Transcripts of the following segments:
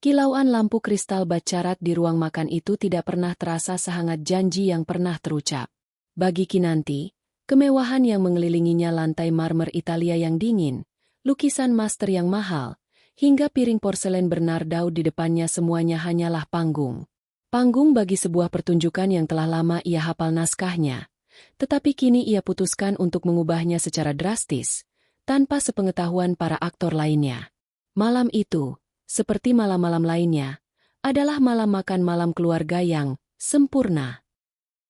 Kilauan lampu kristal bacarat di ruang makan itu tidak pernah terasa sehangat janji yang pernah terucap. Bagi Kinanti, kemewahan yang mengelilinginya lantai marmer Italia yang dingin, lukisan master yang mahal, hingga piring porselen Bernardau di depannya semuanya hanyalah panggung. Panggung bagi sebuah pertunjukan yang telah lama ia hafal naskahnya, tetapi kini ia putuskan untuk mengubahnya secara drastis, tanpa sepengetahuan para aktor lainnya. Malam itu, seperti malam-malam lainnya, adalah malam makan malam keluarga yang sempurna.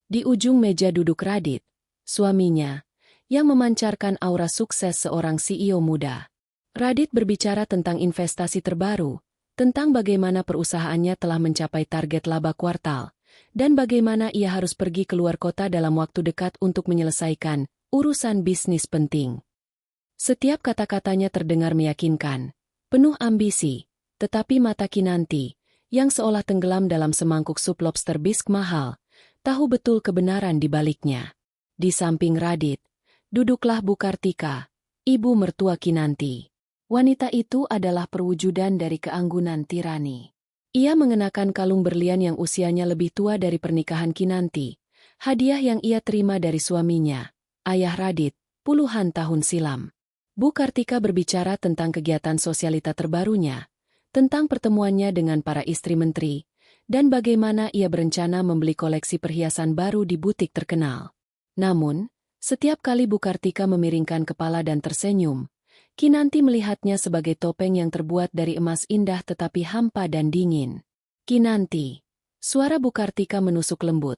Di ujung meja duduk Radit, suaminya, yang memancarkan aura sukses seorang CEO muda. Radit berbicara tentang investasi terbaru, tentang bagaimana perusahaannya telah mencapai target laba kuartal, dan bagaimana ia harus pergi keluar kota dalam waktu dekat untuk menyelesaikan urusan bisnis penting. Setiap kata-katanya terdengar meyakinkan, penuh ambisi, tetapi mata Kinanti, yang seolah tenggelam dalam semangkuk sup lobster bisque mahal, tahu betul kebenaran di baliknya. Di samping Radit, duduklah Bu Kartika, ibu mertua Kinanti. Wanita itu adalah perwujudan dari keanggunan tirani. Ia mengenakan kalung berlian yang usianya lebih tua dari pernikahan Kinanti, hadiah yang ia terima dari suaminya, ayah Radit, puluhan tahun silam. Bu Kartika berbicara tentang kegiatan sosialita terbarunya, tentang pertemuannya dengan para istri menteri, dan bagaimana ia berencana membeli koleksi perhiasan baru di butik terkenal. Namun, setiap kali Bu Kartika memiringkan kepala dan tersenyum, Kinanti melihatnya sebagai topeng yang terbuat dari emas indah tetapi hampa dan dingin. Kinanti. Suara Bu Kartika menusuk lembut.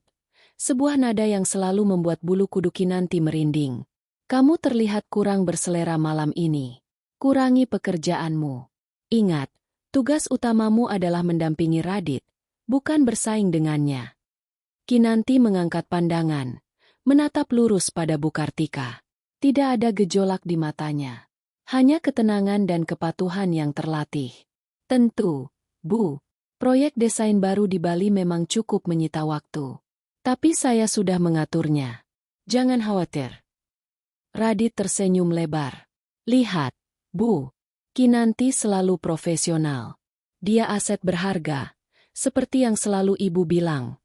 Sebuah nada yang selalu membuat bulu kuduk Kinanti merinding. Kamu terlihat kurang berselera malam ini. Kurangi pekerjaanmu. Ingat, tugas utamamu adalah mendampingi Radit, bukan bersaing dengannya. Kinanti mengangkat pandangan, menatap lurus pada Bu Kartika. Tidak ada gejolak di matanya. Hanya ketenangan dan kepatuhan yang terlatih. Tentu, Bu, proyek desain baru di Bali memang cukup menyita waktu. Tapi saya sudah mengaturnya. Jangan khawatir. Radit tersenyum lebar. Lihat, Bu. Kinanti selalu profesional. Dia aset berharga, seperti yang selalu ibu bilang.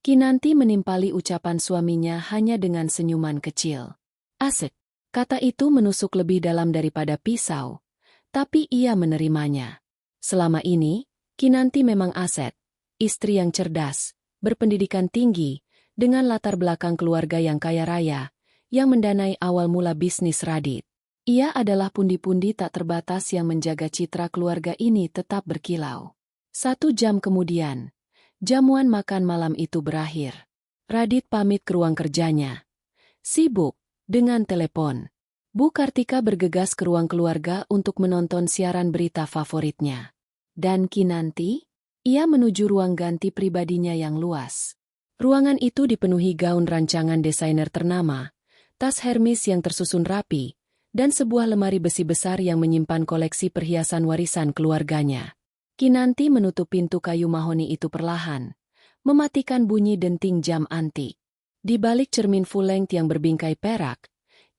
Kinanti menimpali ucapan suaminya hanya dengan senyuman kecil. Aset, kata itu menusuk lebih dalam daripada pisau, tapi ia menerimanya. Selama ini, Kinanti memang aset, istri yang cerdas, berpendidikan tinggi, dengan latar belakang keluarga yang kaya raya, yang mendanai awal mula bisnis Radit. Ia adalah pundi-pundi tak terbatas yang menjaga citra keluarga ini tetap berkilau. 1 jam kemudian, jamuan makan malam itu berakhir. Radit pamit ke ruang kerjanya. Sibuk dengan telepon. Bu Kartika bergegas ke ruang keluarga untuk menonton siaran berita favoritnya. Dan Kinanti? Ia menuju ruang ganti pribadinya yang luas. Ruangan itu dipenuhi gaun rancangan desainer ternama, tas Hermes yang tersusun rapi, dan sebuah lemari besi besar yang menyimpan koleksi perhiasan warisan keluarganya. Kinanti menutup pintu kayu mahoni itu perlahan, mematikan bunyi denting jam antik. Di balik cermin full length yang berbingkai perak,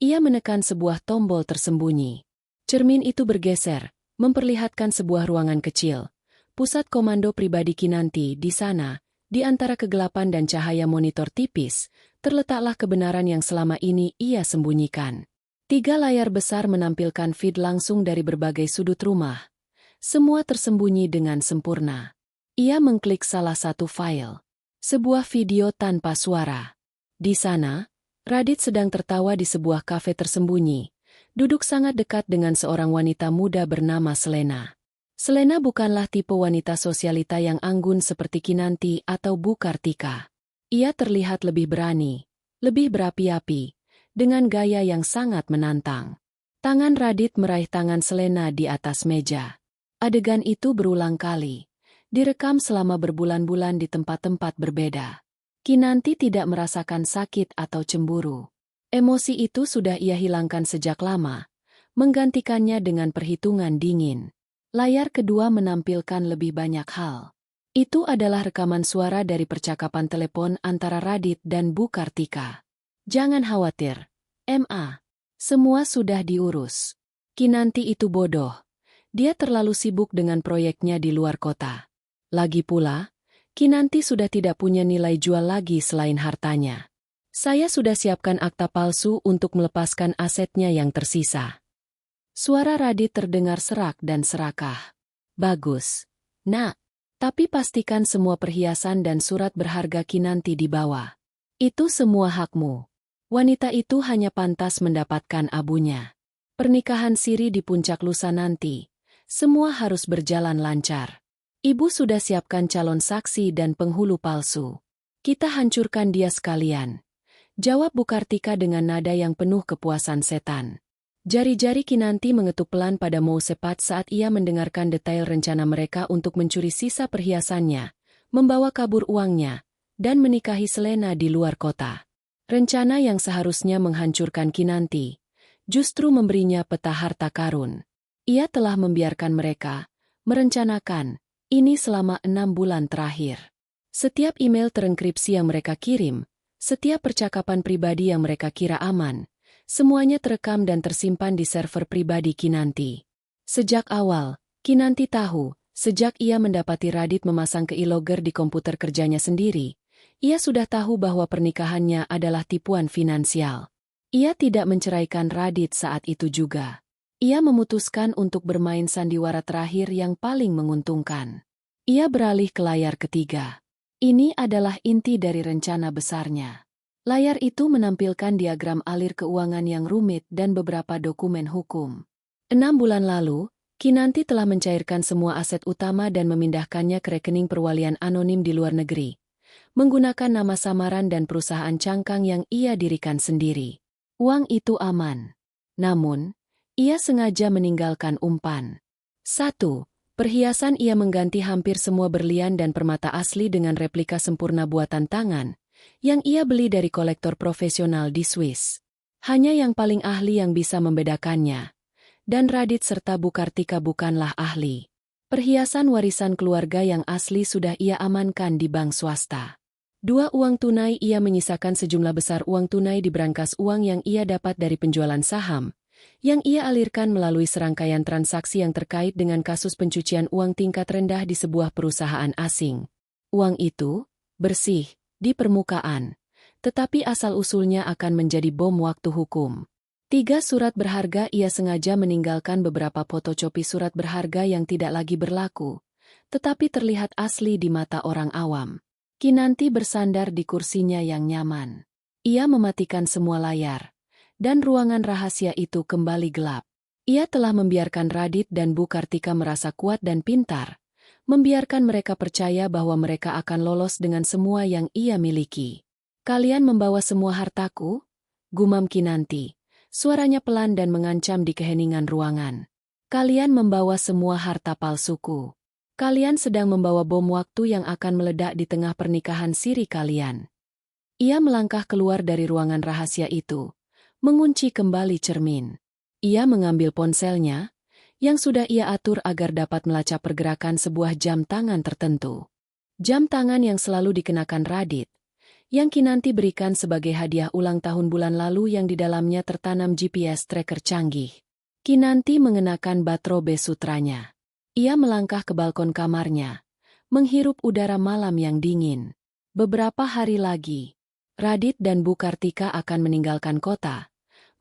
ia menekan sebuah tombol tersembunyi. Cermin itu bergeser, memperlihatkan sebuah ruangan kecil. Pusat komando pribadi Kinanti di sana, di antara kegelapan dan cahaya monitor tipis, terletaklah kebenaran yang selama ini ia sembunyikan. 3 layar besar menampilkan feed langsung dari berbagai sudut rumah. Semua tersembunyi dengan sempurna. Ia mengklik salah satu file. Sebuah video tanpa suara. Di sana, Radit sedang tertawa di sebuah kafe tersembunyi, duduk sangat dekat dengan seorang wanita muda bernama Selena. Selena bukanlah tipe wanita sosialita yang anggun seperti Kinanti atau Bu Kartika. Ia terlihat lebih berani, lebih berapi-api, dengan gaya yang sangat menantang. Tangan Radit meraih tangan Selena di atas meja. Adegan itu berulang kali, direkam selama berbulan-bulan di tempat-tempat berbeda. Kinanti tidak merasakan sakit atau cemburu. Emosi itu sudah ia hilangkan sejak lama, menggantikannya dengan perhitungan dingin. Layar kedua menampilkan lebih banyak hal. Itu adalah rekaman suara dari percakapan telepon antara Radit dan Bu Kartika. Jangan khawatir, Ma. Semua sudah diurus. Kinanti itu bodoh. Dia terlalu sibuk dengan proyeknya di luar kota. Lagi pula, Kinanti sudah tidak punya nilai jual lagi selain hartanya. Saya sudah siapkan akta palsu untuk melepaskan asetnya yang tersisa. Suara Radit terdengar serak dan serakah. Bagus. Nak, tapi pastikan semua perhiasan dan surat berharga Kinanti dibawa. Itu semua hakmu. Wanita itu hanya pantas mendapatkan abunya. Pernikahan siri di puncak lusa nanti. Semua harus berjalan lancar. Ibu sudah siapkan calon saksi dan penghulu palsu. Kita hancurkan dia sekalian. Jawab Bu Kartika dengan nada yang penuh kepuasan setan. Jari-jari Kinanti mengetuk pelan pada Mousepat saat ia mendengarkan detail rencana mereka untuk mencuri sisa perhiasannya, membawa kabur uangnya, dan menikahi Selena di luar kota. Rencana yang seharusnya menghancurkan Kinanti, justru memberinya peta harta karun. Ia telah membiarkan mereka merencanakan ini selama 6 bulan terakhir. Setiap email terenkripsi yang mereka kirim, setiap percakapan pribadi yang mereka kira aman, semuanya terekam dan tersimpan di server pribadi Kinanti. Sejak awal, Kinanti tahu, sejak ia mendapati Radit memasang keylogger di komputer kerjanya sendiri, ia sudah tahu bahwa pernikahannya adalah tipuan finansial. Ia tidak menceraikan Radit saat itu juga. Ia memutuskan untuk bermain sandiwara terakhir yang paling menguntungkan. Ia beralih ke layar ketiga. Ini adalah inti dari rencana besarnya. Layar itu menampilkan diagram alir keuangan yang rumit dan beberapa dokumen hukum. 6 bulan lalu, Kinanti telah mencairkan semua aset utama dan memindahkannya ke rekening perwalian anonim di luar negeri, menggunakan nama samaran dan perusahaan cangkang yang ia dirikan sendiri. Uang itu aman. Namun, ia sengaja meninggalkan umpan. 1. Perhiasan ia mengganti hampir semua berlian dan permata asli dengan replika sempurna buatan tangan, yang ia beli dari kolektor profesional di Swiss. Hanya yang paling ahli yang bisa membedakannya. Dan Radit serta Bu Kartika bukanlah ahli. Perhiasan warisan keluarga yang asli sudah ia amankan di bank swasta. 2. Uang tunai ia menyisakan sejumlah besar uang tunai di brankas uang yang ia dapat dari penjualan saham, yang ia alirkan melalui serangkaian transaksi yang terkait dengan kasus pencucian uang tingkat rendah di sebuah perusahaan asing. Uang itu bersih di permukaan, tetapi asal-usulnya akan menjadi bom waktu hukum. 3. Surat berharga ia sengaja meninggalkan beberapa fotokopi surat berharga yang tidak lagi berlaku, tetapi terlihat asli di mata orang awam. Kinanti bersandar di kursinya yang nyaman. Ia mematikan semua layar. Dan ruangan rahasia itu kembali gelap. Ia telah membiarkan Radit dan Bu Kartika merasa kuat dan pintar, membiarkan mereka percaya bahwa mereka akan lolos dengan semua yang ia miliki. Kalian membawa semua hartaku? Gumam Kinanti. Suaranya pelan dan mengancam di keheningan ruangan. Kalian membawa semua harta palsuku. Kalian sedang membawa bom waktu yang akan meledak di tengah pernikahan siri kalian. Ia melangkah keluar dari ruangan rahasia itu. Mengunci kembali cermin. Ia mengambil ponselnya, yang sudah ia atur agar dapat melacak pergerakan sebuah jam tangan tertentu. Jam tangan yang selalu dikenakan Radit, yang Kinanti berikan sebagai hadiah ulang tahun bulan lalu yang di dalamnya tertanam GPS tracker canggih. Kinanti mengenakan batrobe sutranya. Ia melangkah ke balkon kamarnya, menghirup udara malam yang dingin. Beberapa hari lagi, Radit dan Bu Kartika akan meninggalkan kota,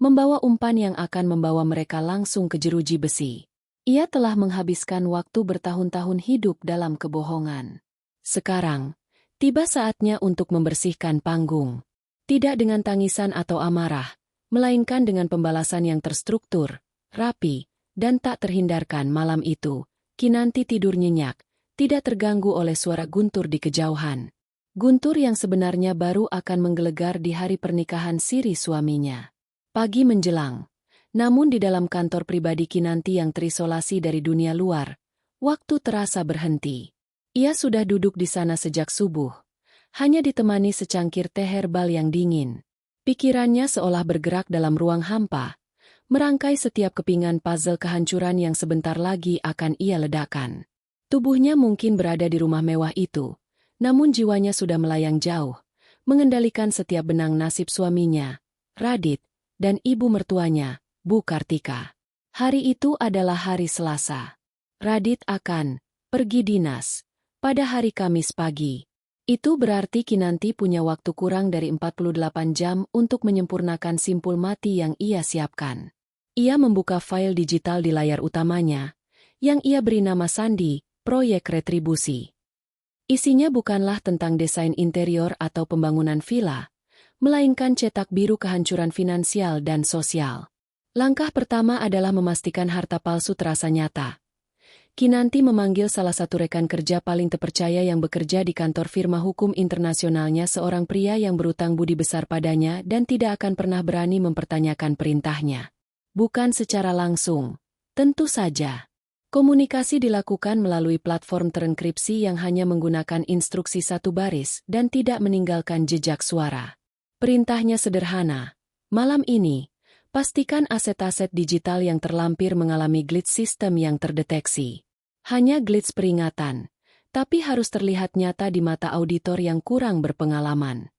membawa umpan yang akan membawa mereka langsung ke jeruji besi. Ia telah menghabiskan waktu bertahun-tahun hidup dalam kebohongan. Sekarang, tiba saatnya untuk membersihkan panggung. Tidak dengan tangisan atau amarah, melainkan dengan pembalasan yang terstruktur, rapi, dan tak terhindarkan. Malam itu, Kinanti tidur nyenyak, tidak terganggu oleh suara guntur di kejauhan. Guntur yang sebenarnya baru akan menggelegar di hari pernikahan siri suaminya. Pagi menjelang, namun di dalam kantor pribadi Kinanti yang terisolasi dari dunia luar, waktu terasa berhenti. Ia sudah duduk di sana sejak subuh, hanya ditemani secangkir teh herbal yang dingin. Pikirannya seolah bergerak dalam ruang hampa, merangkai setiap kepingan puzzle kehancuran yang sebentar lagi akan ia ledakan. Tubuhnya mungkin berada di rumah mewah itu, namun jiwanya sudah melayang jauh, mengendalikan setiap benang nasib suaminya, Radit, dan ibu mertuanya, Bu Kartika. Hari itu adalah hari Selasa. Radit akan pergi dinas pada hari Kamis pagi. Itu berarti Kinanti punya waktu kurang dari 48 jam untuk menyempurnakan simpul mati yang ia siapkan. Ia membuka file digital di layar utamanya, yang ia beri nama Sandi, Proyek Retribusi. Isinya bukanlah tentang desain interior atau pembangunan villa, melainkan cetak biru kehancuran finansial dan sosial. Langkah pertama adalah memastikan harta palsu terasa nyata. Kinanti memanggil salah satu rekan kerja paling terpercaya yang bekerja di kantor firma hukum internasionalnya, seorang pria yang berutang budi besar padanya dan tidak akan pernah berani mempertanyakan perintahnya. Bukan secara langsung, tentu saja. Komunikasi dilakukan melalui platform terenkripsi yang hanya menggunakan instruksi satu baris dan tidak meninggalkan jejak suara. Perintahnya sederhana. Malam ini, pastikan aset-aset digital yang terlampir mengalami glitch sistem yang terdeteksi. Hanya glitch peringatan, tapi harus terlihat nyata di mata auditor yang kurang berpengalaman.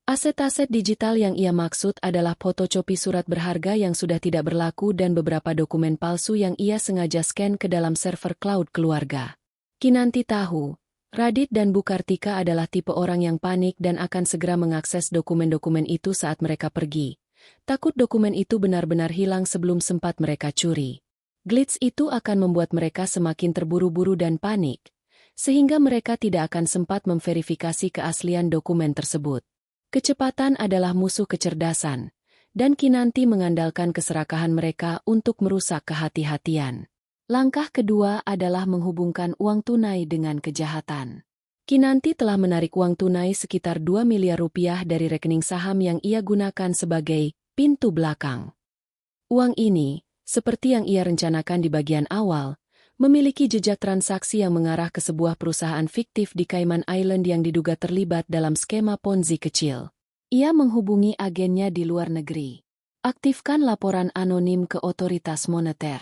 Aset-aset digital yang ia maksud adalah fotokopi surat berharga yang sudah tidak berlaku dan beberapa dokumen palsu yang ia sengaja scan ke dalam server cloud keluarga. Kinanti tahu, Radit dan Bu Kartika adalah tipe orang yang panik dan akan segera mengakses dokumen-dokumen itu saat mereka pergi. Takut dokumen itu benar-benar hilang sebelum sempat mereka curi. Glitch itu akan membuat mereka semakin terburu-buru dan panik, sehingga mereka tidak akan sempat memverifikasi keaslian dokumen tersebut. Kecepatan adalah musuh kecerdasan, dan Kinanti mengandalkan keserakahan mereka untuk merusak kehati-hatian. Langkah kedua adalah menghubungkan uang tunai dengan kejahatan. Kinanti telah menarik uang tunai sekitar 2 miliar rupiah dari rekening saham yang ia gunakan sebagai pintu belakang. Uang ini, seperti yang ia rencanakan di bagian awal, memiliki jejak transaksi yang mengarah ke sebuah perusahaan fiktif di Cayman Island yang diduga terlibat dalam skema Ponzi kecil. Ia menghubungi agennya di luar negeri. Aktifkan laporan anonim ke otoritas moneter.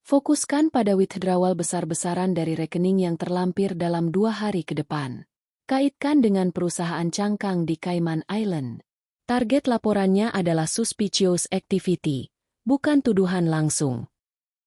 Fokuskan pada withdrawal besar-besaran dari rekening yang terlampir dalam 2 hari ke depan. Kaitkan dengan perusahaan cangkang di Cayman Island. Target laporannya adalah suspicious activity, bukan tuduhan langsung.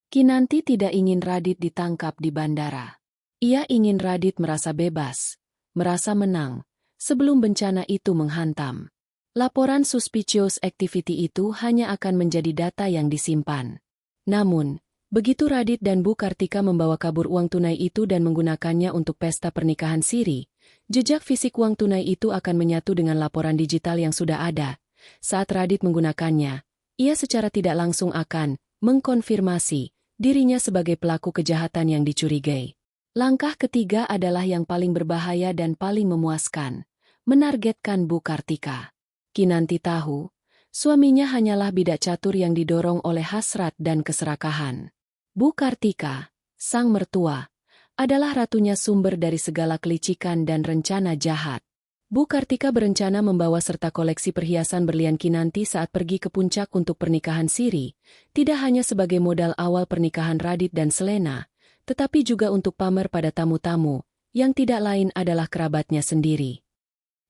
Kinanti tidak ingin Radit ditangkap di bandara. Ia ingin Radit merasa bebas, merasa menang, sebelum bencana itu menghantam. Laporan suspicious activity itu hanya akan menjadi data yang disimpan. Namun, begitu Radit dan Bu Kartika membawa kabur uang tunai itu dan menggunakannya untuk pesta pernikahan siri, jejak fisik uang tunai itu akan menyatu dengan laporan digital yang sudah ada. Saat Radit menggunakannya, ia secara tidak langsung akan mengkonfirmasi dirinya sebagai pelaku kejahatan yang dicurigai. Langkah ketiga adalah yang paling berbahaya dan paling memuaskan, menargetkan Bu Kartika. Kinanti tahu, suaminya hanyalah bidak catur yang didorong oleh hasrat dan keserakahan. Bu Kartika, sang mertua, adalah ratunya sumber dari segala kelicikan dan rencana jahat. Bu Kartika berencana membawa serta koleksi perhiasan berlian Kinanti saat pergi ke puncak untuk pernikahan siri, tidak hanya sebagai modal awal pernikahan Radit dan Selena, tetapi juga untuk pamer pada tamu-tamu, yang tidak lain adalah kerabatnya sendiri.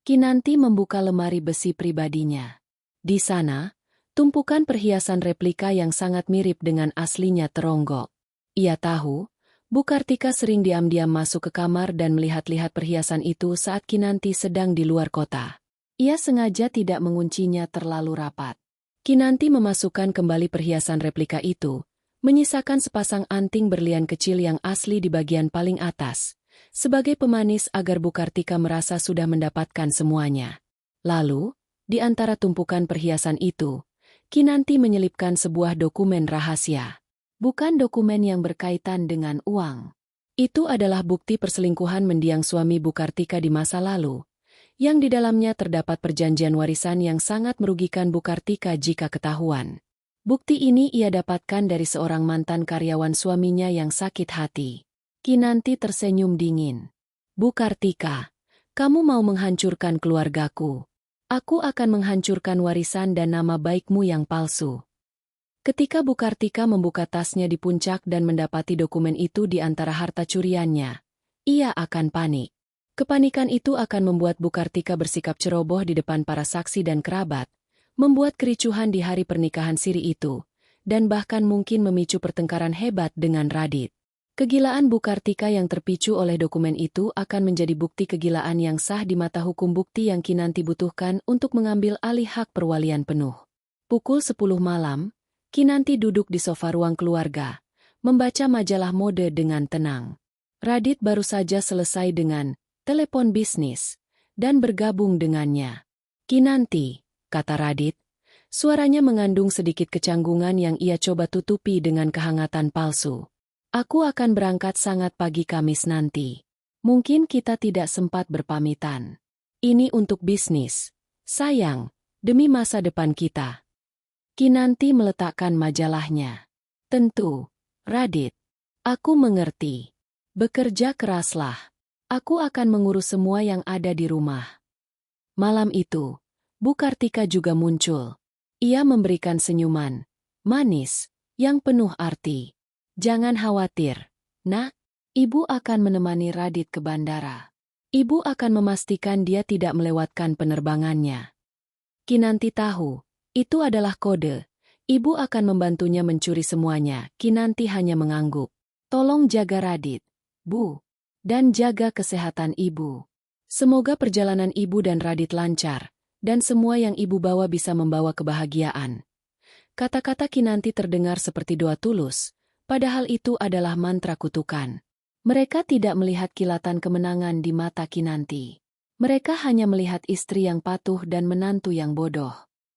Kinanti membuka lemari besi pribadinya. Di sana, tumpukan perhiasan replika yang sangat mirip dengan aslinya teronggok. Ia tahu, Bu Kartika sering diam-diam masuk ke kamar dan melihat-lihat perhiasan itu saat Kinanti sedang di luar kota. Ia sengaja tidak menguncinya terlalu rapat. Kinanti memasukkan kembali perhiasan replika itu, menyisakan sepasang anting berlian kecil yang asli di bagian paling atas, sebagai pemanis agar Bu Kartika merasa sudah mendapatkan semuanya. Lalu, di antara tumpukan perhiasan itu, Kinanti menyelipkan sebuah dokumen rahasia. Bukan dokumen yang berkaitan dengan uang. Itu adalah bukti perselingkuhan mendiang suami Bu Kartika di masa lalu, yang di dalamnya terdapat perjanjian warisan yang sangat merugikan Bu Kartika jika ketahuan. Bukti ini ia dapatkan dari seorang mantan karyawan suaminya yang sakit hati. Kinanti tersenyum dingin. Bu Kartika, kamu mau menghancurkan keluargaku. Aku akan menghancurkan warisan dan nama baikmu yang palsu. Ketika Bu Kartika membuka tasnya di puncak dan mendapati dokumen itu di antara harta curiannya, ia akan panik. Kepanikan itu akan membuat Bu Kartika bersikap ceroboh di depan para saksi dan kerabat, membuat kericuhan di hari pernikahan siri itu, dan bahkan mungkin memicu pertengkaran hebat dengan Radit. Kegilaan Bu Kartika yang terpicu oleh dokumen itu akan menjadi bukti kegilaan yang sah di mata hukum, bukti yang Kinanti butuhkan untuk mengambil alih hak perwalian penuh. Pukul 10 malam, Kinanti duduk di sofa ruang keluarga, membaca majalah mode dengan tenang. Radit baru saja selesai dengan telepon bisnis dan bergabung dengannya. "Kinanti," kata Radit, suaranya mengandung sedikit kecanggungan yang ia coba tutupi dengan kehangatan palsu. "Aku akan berangkat sangat pagi Kamis nanti. Mungkin kita tidak sempat berpamitan. Ini untuk bisnis, sayang, demi masa depan kita." Kinanti meletakkan majalahnya. "Tentu, Radit. Aku mengerti. Bekerja keraslah. Aku akan mengurus semua yang ada di rumah." Malam itu, Bu Kartika juga muncul. Ia memberikan senyuman manis yang penuh arti. "Jangan khawatir, Nak. Ibu akan menemani Radit ke bandara. Ibu akan memastikan dia tidak melewatkan penerbangannya." Kinanti tahu, itu adalah kode. Ibu akan membantunya mencuri semuanya. Kinanti hanya mengangguk. "Tolong jaga Radit, Bu. Dan jaga kesehatan Ibu. Semoga perjalanan Ibu dan Radit lancar, dan semua yang Ibu bawa bisa membawa kebahagiaan." Kata-kata Kinanti terdengar seperti doa tulus, padahal itu adalah mantra kutukan. Mereka tidak melihat kilatan kemenangan di mata Kinanti. Mereka hanya melihat istri yang patuh dan menantu yang bodoh.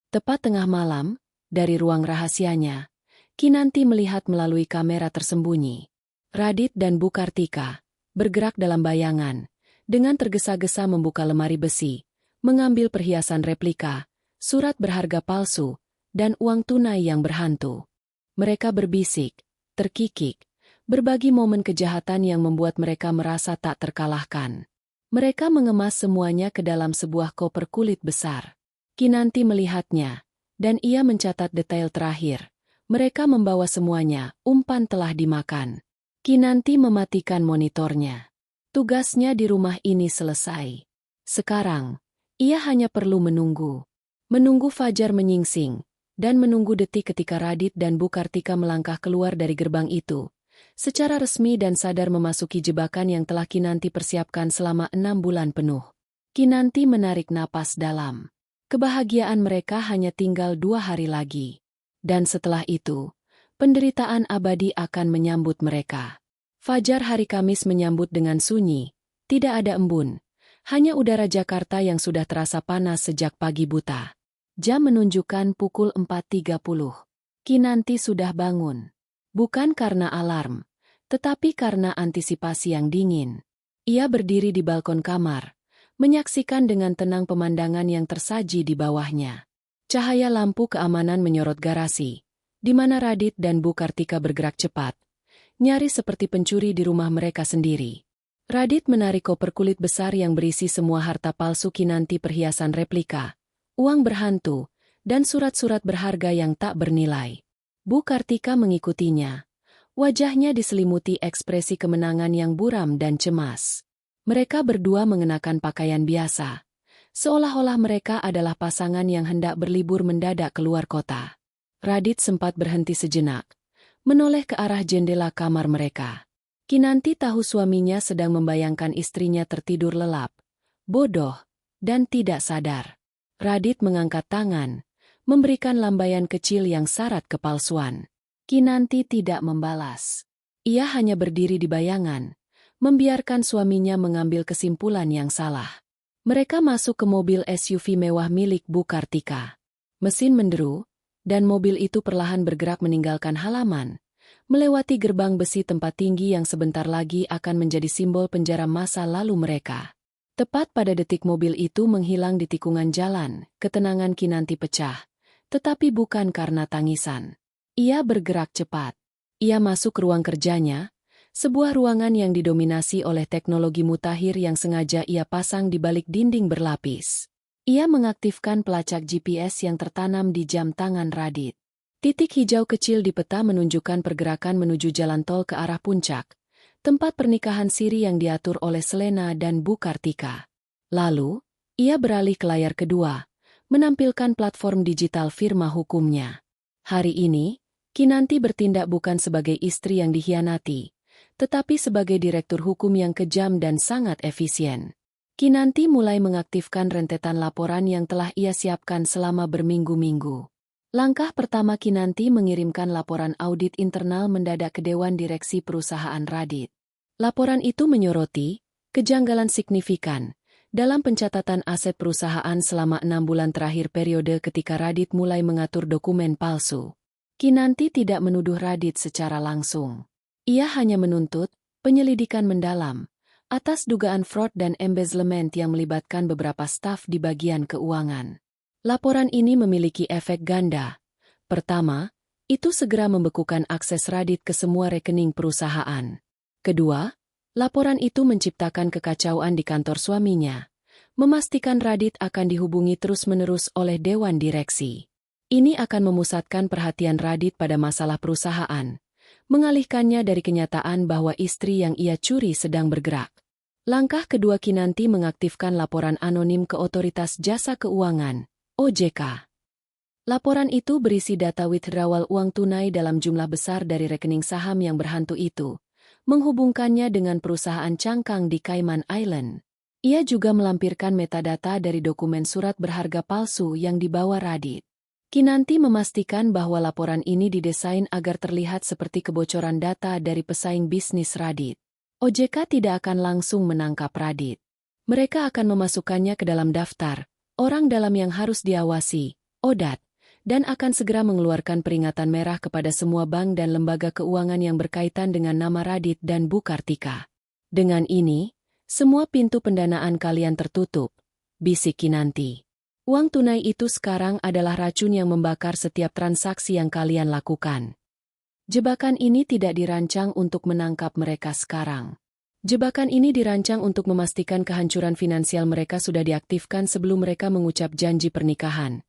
Tepat tengah malam, dari ruang rahasianya, Kinanti melihat melalui kamera tersembunyi. Radit dan Bu Kartika bergerak dalam bayangan, dengan tergesa-gesa membuka lemari besi, mengambil perhiasan replika, surat berharga palsu, dan uang tunai yang berhantu. Mereka berbisik, terkikik, berbagi momen kejahatan yang membuat mereka merasa tak terkalahkan. Mereka mengemas semuanya ke dalam sebuah koper kulit besar. Kinanti melihatnya, dan ia mencatat detail terakhir. Mereka membawa semuanya, umpan telah dimakan. Kinanti mematikan monitornya. Tugasnya di rumah ini selesai. Sekarang, ia hanya perlu menunggu. Menunggu fajar menyingsing, dan menunggu detik ketika Radit dan Bu Kartika melangkah keluar dari gerbang itu, secara resmi dan sadar memasuki jebakan yang telah Kinanti persiapkan selama 6 bulan penuh. Kinanti menarik napas dalam. Kebahagiaan mereka hanya tinggal 2 hari lagi. Dan setelah itu, penderitaan abadi akan menyambut mereka. Fajar hari Kamis menyambut dengan sunyi, tidak ada embun, hanya udara Jakarta yang sudah terasa panas sejak pagi buta. Jam menunjukkan pukul 4.30. Kinanti sudah bangun. Bukan karena alarm, tetapi karena antisipasi yang dingin. Ia berdiri di balkon kamar, menyaksikan dengan tenang pemandangan yang tersaji di bawahnya. Cahaya lampu keamanan menyorot garasi, di mana Radit dan Bu Kartika bergerak cepat, nyaris seperti pencuri di rumah mereka sendiri. Radit menarik koper kulit besar yang berisi semua harta palsu Kinanti, perhiasan replika, uang berhantu, dan surat-surat berharga yang tak bernilai. Bu Kartika mengikutinya. Wajahnya diselimuti ekspresi kemenangan yang buram dan cemas. Mereka berdua mengenakan pakaian biasa, seolah-olah mereka adalah pasangan yang hendak berlibur mendadak keluar kota. Radit sempat berhenti sejenak, menoleh ke arah jendela kamar mereka. Kinanti tahu suaminya sedang membayangkan istrinya tertidur lelap, bodoh, dan tidak sadar. Radit mengangkat tangan, memberikan lambaian kecil yang syarat kepalsuan. Kinanti tidak membalas. Ia hanya berdiri di bayangan, membiarkan suaminya mengambil kesimpulan yang salah. Mereka masuk ke mobil SUV mewah milik Bu Kartika. Mesin menderu, dan mobil itu perlahan bergerak meninggalkan halaman, melewati gerbang besi tempat tinggi yang sebentar lagi akan menjadi simbol penjara masa lalu mereka. Tepat pada detik mobil itu menghilang di tikungan jalan, ketenangan Kinanti pecah, tetapi bukan karena tangisan. Ia bergerak cepat. Ia masuk ke ruang kerjanya, sebuah ruangan yang didominasi oleh teknologi mutakhir yang sengaja ia pasang di balik dinding berlapis. Ia mengaktifkan pelacak GPS yang tertanam di jam tangan Radit. Titik hijau kecil di peta menunjukkan pergerakan menuju jalan tol ke arah puncak, tempat pernikahan siri yang diatur oleh Selena dan Bu Kartika. Lalu, ia beralih ke layar kedua, menampilkan platform digital firma hukumnya. Hari ini, Kinanti bertindak bukan sebagai istri yang dikhianati, tetapi sebagai direktur hukum yang kejam dan sangat efisien. Kinanti mulai mengaktifkan rentetan laporan yang telah ia siapkan selama berminggu-minggu. Langkah pertama Kinanti mengirimkan laporan audit internal mendadak ke Dewan Direksi Perusahaan Radit. Laporan itu menyoroti kejanggalan signifikan dalam pencatatan aset perusahaan selama 6 bulan terakhir periode ketika Radit mulai mengatur dokumen palsu. Kinanti tidak menuduh Radit secara langsung. Ia hanya menuntut penyelidikan mendalam atas dugaan fraud dan embezzlement yang melibatkan beberapa staf di bagian keuangan. Laporan ini memiliki efek ganda. Pertama, itu segera membekukan akses Radit ke semua rekening perusahaan. Kedua, laporan itu menciptakan kekacauan di kantor suaminya, memastikan Radit akan dihubungi terus-menerus oleh Dewan Direksi. Ini akan memusatkan perhatian Radit pada masalah perusahaan, mengalihkannya dari kenyataan bahwa istri yang ia curi sedang bergerak. Langkah kedua Kinanti mengaktifkan laporan anonim ke Otoritas Jasa Keuangan, OJK. Laporan itu berisi data withdrawal uang tunai dalam jumlah besar dari rekening saham yang berhantu itu, menghubungkannya dengan perusahaan cangkang di Cayman Island. Ia juga melampirkan metadata dari dokumen surat berharga palsu yang dibawa Radit. Kinanti memastikan bahwa laporan ini didesain agar terlihat seperti kebocoran data dari pesaing bisnis Radit. OJK tidak akan langsung menangkap Radit. Mereka akan memasukkannya ke dalam daftar orang dalam yang harus diawasi, ODAT, dan akan segera mengeluarkan peringatan merah kepada semua bank dan lembaga keuangan yang berkaitan dengan nama Radit dan Bu Kartika. Dengan ini, semua pintu pendanaan kalian tertutup, bisik Kinanti. Uang tunai itu sekarang adalah racun yang membakar setiap transaksi yang kalian lakukan. Jebakan ini tidak dirancang untuk menangkap mereka sekarang. Jebakan ini dirancang untuk memastikan kehancuran finansial mereka sudah diaktifkan sebelum mereka mengucap janji pernikahan.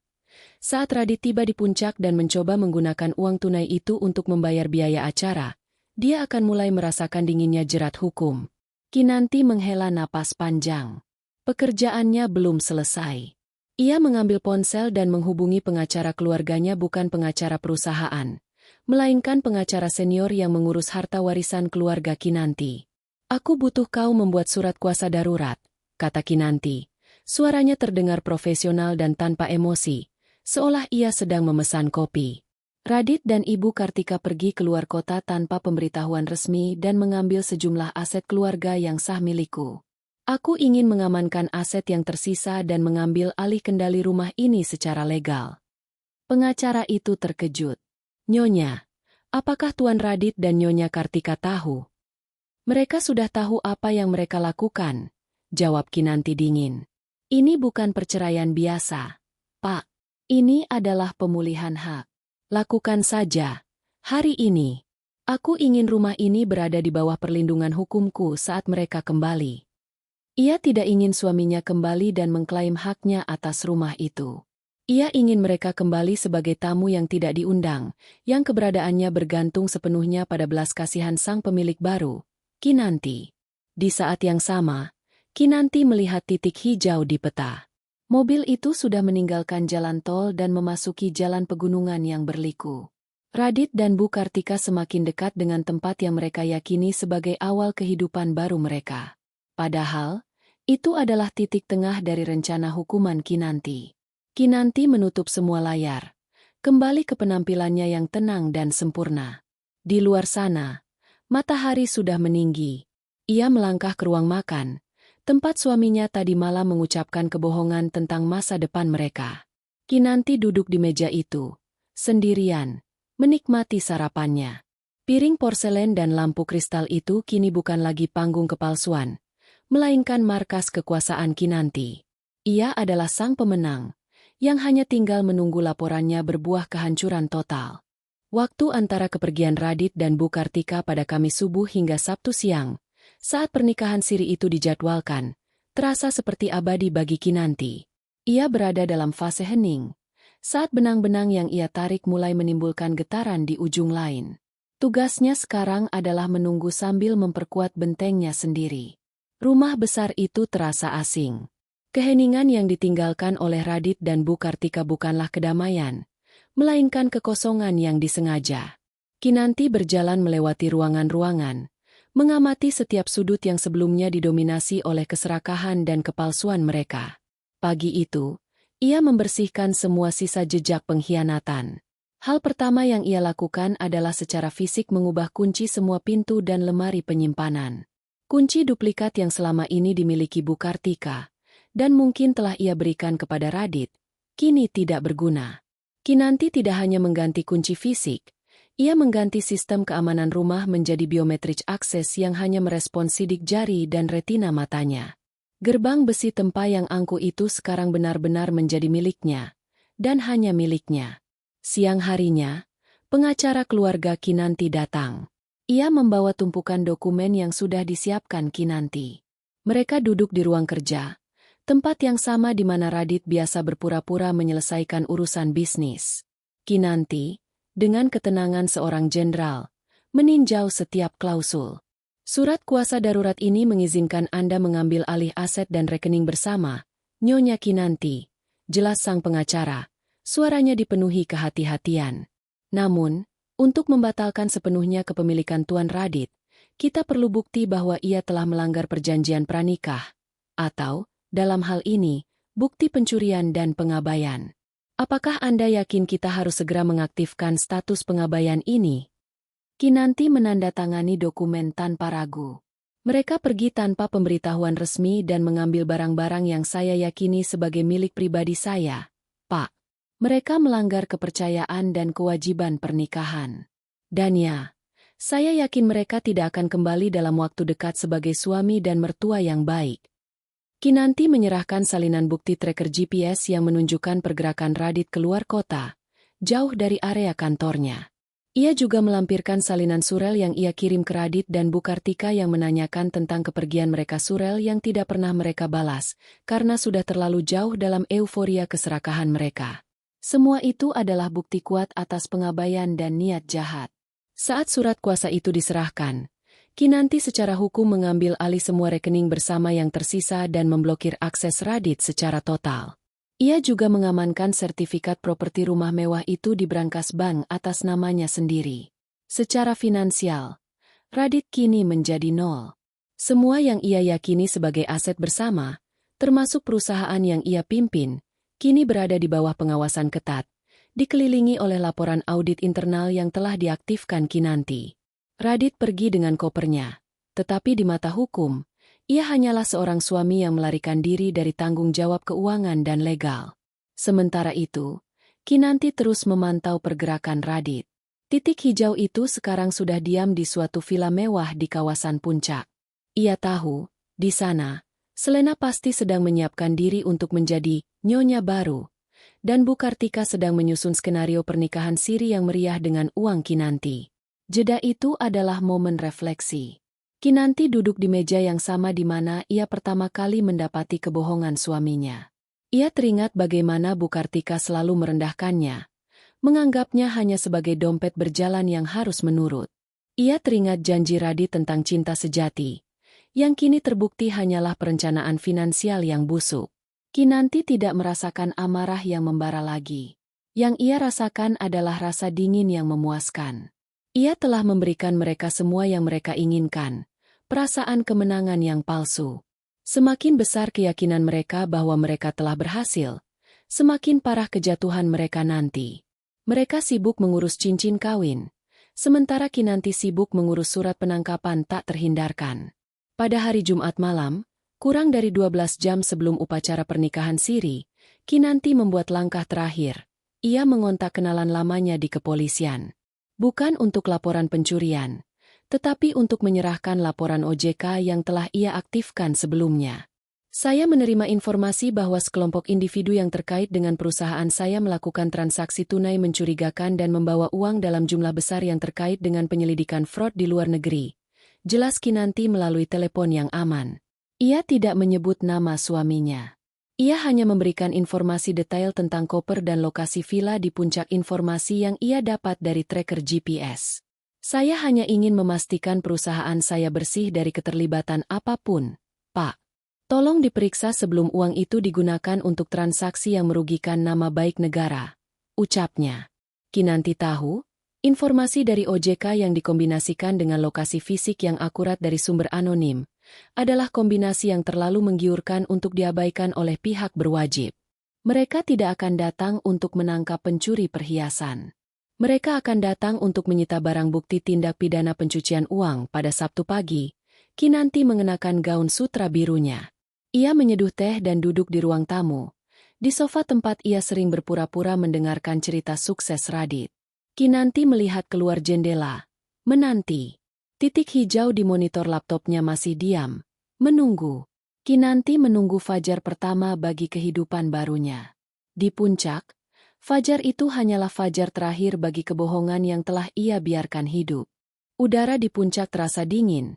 Saat Radit tiba di puncak dan mencoba menggunakan uang tunai itu untuk membayar biaya acara, dia akan mulai merasakan dinginnya jerat hukum. Kinanti menghela napas panjang. Pekerjaannya belum selesai. Ia mengambil ponsel dan menghubungi pengacara keluarganya, bukan pengacara perusahaan, melainkan pengacara senior yang mengurus harta warisan keluarga Kinanti. Aku butuh kau membuat surat kuasa darurat, kata Kinanti. Suaranya terdengar profesional dan tanpa emosi, seolah ia sedang memesan kopi. Radit dan Ibu Kartika pergi keluar kota tanpa pemberitahuan resmi dan mengambil sejumlah aset keluarga yang sah milikku. Aku ingin mengamankan aset yang tersisa dan mengambil alih kendali rumah ini secara legal. Pengacara itu terkejut. Nyonya, apakah Tuan Radit dan Nyonya Kartika tahu? Mereka sudah tahu apa yang mereka lakukan, jawab Kinanti dingin. Ini bukan perceraian biasa, Pak. Ini adalah pemulihan hak. Lakukan saja. Hari ini, aku ingin rumah ini berada di bawah perlindungan hukumku saat mereka kembali. Ia tidak ingin suaminya kembali dan mengklaim haknya atas rumah itu. Ia ingin mereka kembali sebagai tamu yang tidak diundang, yang keberadaannya bergantung sepenuhnya pada belas kasihan sang pemilik baru, Kinanti. Di saat yang sama, Kinanti melihat titik hijau di peta. Mobil itu sudah meninggalkan jalan tol dan memasuki jalan pegunungan yang berliku. Radit dan Bu Kartika semakin dekat dengan tempat yang mereka yakini sebagai awal kehidupan baru mereka. Padahal, itu adalah titik tengah dari rencana hukuman Kinanti. Kinanti menutup semua layar, kembali ke penampilannya yang tenang dan sempurna. Di luar sana, matahari sudah meninggi. Ia melangkah ke ruang makan, tempat suaminya tadi malam mengucapkan kebohongan tentang masa depan mereka. Kinanti duduk di meja itu, sendirian, menikmati sarapannya. Piring porselen dan lampu kristal itu kini bukan lagi panggung kepalsuan, melainkan markas kekuasaan Kinanti. Ia adalah sang pemenang, yang hanya tinggal menunggu laporannya berbuah kehancuran total. Waktu antara kepergian Radit dan Bu Kartika pada Kamis subuh hingga Sabtu siang, saat pernikahan siri itu dijadwalkan, terasa seperti abadi bagi Kinanti. Ia berada dalam fase hening, saat benang-benang yang ia tarik mulai menimbulkan getaran di ujung lain. Tugasnya sekarang adalah menunggu sambil memperkuat bentengnya sendiri. Rumah besar itu terasa asing. Keheningan yang ditinggalkan oleh Radit dan Bu Kartika bukanlah kedamaian, melainkan kekosongan yang disengaja. Kinanti berjalan melewati ruangan-ruangan, mengamati setiap sudut yang sebelumnya didominasi oleh keserakahan dan kepalsuan mereka. Pagi itu, ia membersihkan semua sisa jejak pengkhianatan. Hal pertama yang ia lakukan adalah secara fisik mengubah kunci semua pintu dan lemari penyimpanan. Kunci duplikat yang selama ini dimiliki Bu Kartika, dan mungkin telah ia berikan kepada Radit, kini tidak berguna. Kinanti tidak hanya mengganti kunci fisik, ia mengganti sistem keamanan rumah menjadi biometric access yang hanya merespons sidik jari dan retina matanya. Gerbang besi tempa yang angkuh itu sekarang benar-benar menjadi miliknya, dan hanya miliknya. Siang harinya, pengacara keluarga Kinanti datang. Ia membawa tumpukan dokumen yang sudah disiapkan Kinanti. Mereka duduk di ruang kerja, tempat yang sama di mana Radit biasa berpura-pura menyelesaikan urusan bisnis. Kinanti, dengan ketenangan seorang jenderal, meninjau setiap klausul. Surat kuasa darurat ini mengizinkan Anda mengambil alih aset dan rekening bersama, Nyonya Kinanti, jelas sang pengacara, suaranya dipenuhi kehati-hatian. Namun, untuk membatalkan sepenuhnya kepemilikan Tuan Radit, kita perlu bukti bahwa ia telah melanggar perjanjian pranikah, atau, dalam hal ini, bukti pencurian dan pengabaian. Apakah Anda yakin kita harus segera mengaktifkan status pengabaian ini? Kinanti menandatangani dokumen tanpa ragu. Mereka pergi tanpa pemberitahuan resmi dan mengambil barang-barang yang saya yakini sebagai milik pribadi saya, Pak. Mereka melanggar kepercayaan dan kewajiban pernikahan. Dan ya, saya yakin mereka tidak akan kembali dalam waktu dekat sebagai suami dan mertua yang baik. Kinanti menyerahkan salinan bukti tracker GPS yang menunjukkan pergerakan Radit keluar kota, jauh dari area kantornya. Ia juga melampirkan salinan surel yang ia kirim ke Radit dan Bu Kartika yang menanyakan tentang kepergian mereka, surel yang tidak pernah mereka balas, karena sudah terlalu jauh dalam euforia keserakahan mereka. Semua itu adalah bukti kuat atas pengabaian dan niat jahat. Saat surat kuasa itu diserahkan, Kinanti secara hukum mengambil alih semua rekening bersama yang tersisa dan memblokir akses Radit secara total. Ia juga mengamankan sertifikat properti rumah mewah itu di brankas bank atas namanya sendiri. Secara finansial, Radit kini menjadi nol. Semua yang ia yakini sebagai aset bersama, termasuk perusahaan yang ia pimpin, kini berada di bawah pengawasan ketat, dikelilingi oleh laporan audit internal yang telah diaktifkan Kinanti. Radit pergi dengan kopernya, tetapi di mata hukum, ia hanyalah seorang suami yang melarikan diri dari tanggung jawab keuangan dan legal. Sementara itu, Kinanti terus memantau pergerakan Radit. Titik hijau itu sekarang sudah diam di suatu villa mewah di kawasan puncak. Ia tahu, di sana, Selena pasti sedang menyiapkan diri untuk menjadi nyonya baru, dan Bu Kartika sedang menyusun skenario pernikahan siri yang meriah dengan uang Kinanti. Jeda itu adalah momen refleksi. Kinanti duduk di meja yang sama di mana ia pertama kali mendapati kebohongan suaminya. Ia teringat bagaimana Bu Kartika selalu merendahkannya, menganggapnya hanya sebagai dompet berjalan yang harus menurut. Ia teringat janji Radit tentang cinta sejati, yang kini terbukti hanyalah perencanaan finansial yang busuk. Kinanti tidak merasakan amarah yang membara lagi. Yang ia rasakan adalah rasa dingin yang memuaskan. Ia telah memberikan mereka semua yang mereka inginkan, perasaan kemenangan yang palsu. Semakin besar keyakinan mereka bahwa mereka telah berhasil, semakin parah kejatuhan mereka nanti. Mereka sibuk mengurus cincin kawin, sementara Kinanti sibuk mengurus surat penangkapan tak terhindarkan. Pada hari Jumat malam, kurang dari 12 jam sebelum upacara pernikahan siri, Kinanti membuat langkah terakhir. Ia mengontak kenalan lamanya di kepolisian. Bukan untuk laporan pencurian, tetapi untuk menyerahkan laporan OJK yang telah ia aktifkan sebelumnya. Saya menerima informasi bahwa sekelompok individu yang terkait dengan perusahaan saya melakukan transaksi tunai mencurigakan dan membawa uang dalam jumlah besar yang terkait dengan penyelidikan fraud di luar negeri. Jelas Kinanti melalui telepon yang aman. Ia tidak menyebut nama suaminya. Ia hanya memberikan informasi detail tentang koper dan lokasi villa di puncak informasi yang ia dapat dari tracker GPS. Saya hanya ingin memastikan perusahaan saya bersih dari keterlibatan apapun, Pak. Tolong diperiksa sebelum uang itu digunakan untuk transaksi yang merugikan nama baik negara, ucapnya. Kinanti tahu, Informasi dari OJK yang dikombinasikan dengan lokasi fisik yang akurat dari sumber anonim adalah kombinasi yang terlalu menggiurkan untuk diabaikan oleh pihak berwajib. Mereka tidak akan datang untuk menangkap pencuri perhiasan. Mereka akan datang untuk menyita barang bukti tindak pidana pencucian uang pada Sabtu pagi. Kinanti mengenakan gaun sutra birunya. Ia menyeduh teh dan duduk di ruang tamu. Di sofa tempat ia sering berpura-pura mendengarkan cerita sukses Radit. Kinanti melihat keluar jendela. Menanti. Titik hijau di monitor laptopnya masih diam. Menunggu. Kinanti menunggu fajar pertama bagi kehidupan barunya. Di puncak, fajar itu hanyalah fajar terakhir bagi kebohongan yang telah ia biarkan hidup. Udara di puncak terasa dingin,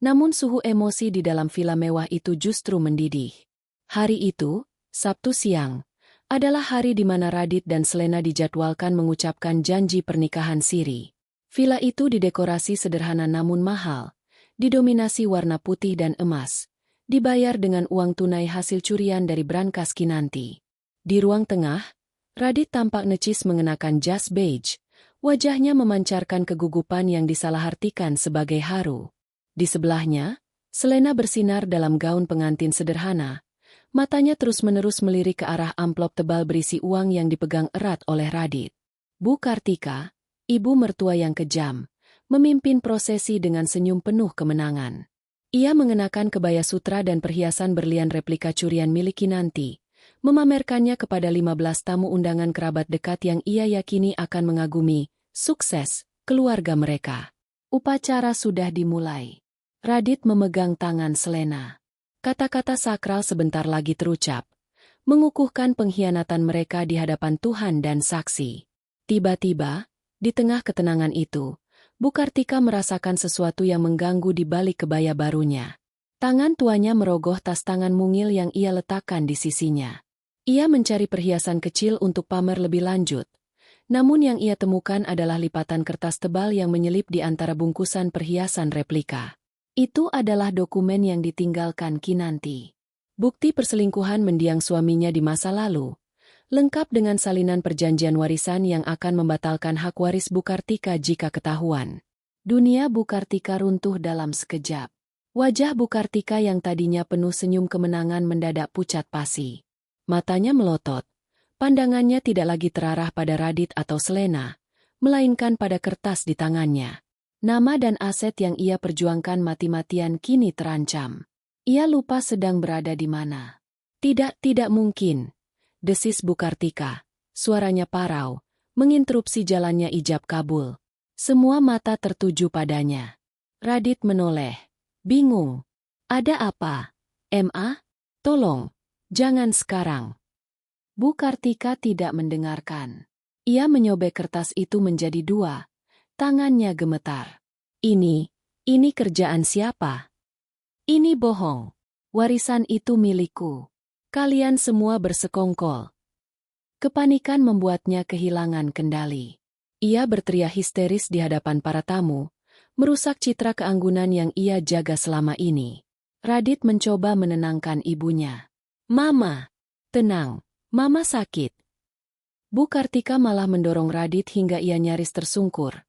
namun suhu emosi di dalam villa mewah itu justru mendidih. Hari itu, Sabtu siang, adalah hari di mana Radit dan Selena dijadwalkan mengucapkan janji pernikahan siri. Villa itu didekorasi sederhana namun mahal, didominasi warna putih dan emas, dibayar dengan uang tunai hasil curian dari brankas Kinanti. Di ruang tengah, Radit tampak necis mengenakan jas beige, wajahnya memancarkan kegugupan yang disalahartikan sebagai haru. Di sebelahnya, Selena bersinar dalam gaun pengantin sederhana. Matanya terus-menerus melirik ke arah amplop tebal berisi uang yang dipegang erat oleh Radit. Bu Kartika, ibu mertua yang kejam, memimpin prosesi dengan senyum penuh kemenangan. Ia mengenakan kebaya sutra dan perhiasan berlian replika curian milik Kinanti, memamerkannya kepada 15 tamu undangan kerabat dekat yang ia yakini akan mengagumi sukses keluarga mereka. Upacara sudah dimulai. Radit memegang tangan Selena. Kata-kata sakral sebentar lagi terucap, mengukuhkan pengkhianatan mereka di hadapan Tuhan dan saksi. Tiba-tiba, di tengah ketenangan itu, Bu Kartika merasakan sesuatu yang mengganggu di balik kebaya barunya. Tangan tuanya merogoh tas tangan mungil yang ia letakkan di sisinya. Ia mencari perhiasan kecil untuk pamer lebih lanjut, namun yang ia temukan adalah lipatan kertas tebal yang menyelip di antara bungkusan perhiasan replika. Itu adalah dokumen yang ditinggalkan Kinanti. Bukti perselingkuhan mendiang suaminya di masa lalu, lengkap dengan salinan perjanjian warisan yang akan membatalkan hak waris Bu Kartika jika ketahuan. Dunia Bu Kartika runtuh dalam sekejap. Wajah Bu Kartika yang tadinya penuh senyum kemenangan mendadak pucat pasi. Matanya melotot. Pandangannya tidak lagi terarah pada Radit atau Selena, melainkan pada kertas di tangannya. Nama dan aset yang ia perjuangkan mati-matian kini terancam. Ia lupa sedang berada di mana. Tidak mungkin. Desis Bu Kartika. Suaranya parau, menginterupsi jalannya ijab kabul. Semua mata tertuju padanya. Radit menoleh. Bingung. Ada apa? Ma? Tolong. Jangan sekarang. Bu Kartika tidak mendengarkan. Ia menyobek kertas itu menjadi dua. Tangannya gemetar. Ini kerjaan siapa? Ini bohong. Warisan itu milikku. Kalian semua bersekongkol. Kepanikan membuatnya kehilangan kendali. Ia berteriak histeris di hadapan para tamu, merusak citra keanggunan yang ia jaga selama ini. Radit mencoba menenangkan ibunya. Mama, tenang, Mama sakit. Bu Kartika malah mendorong Radit hingga ia nyaris tersungkur.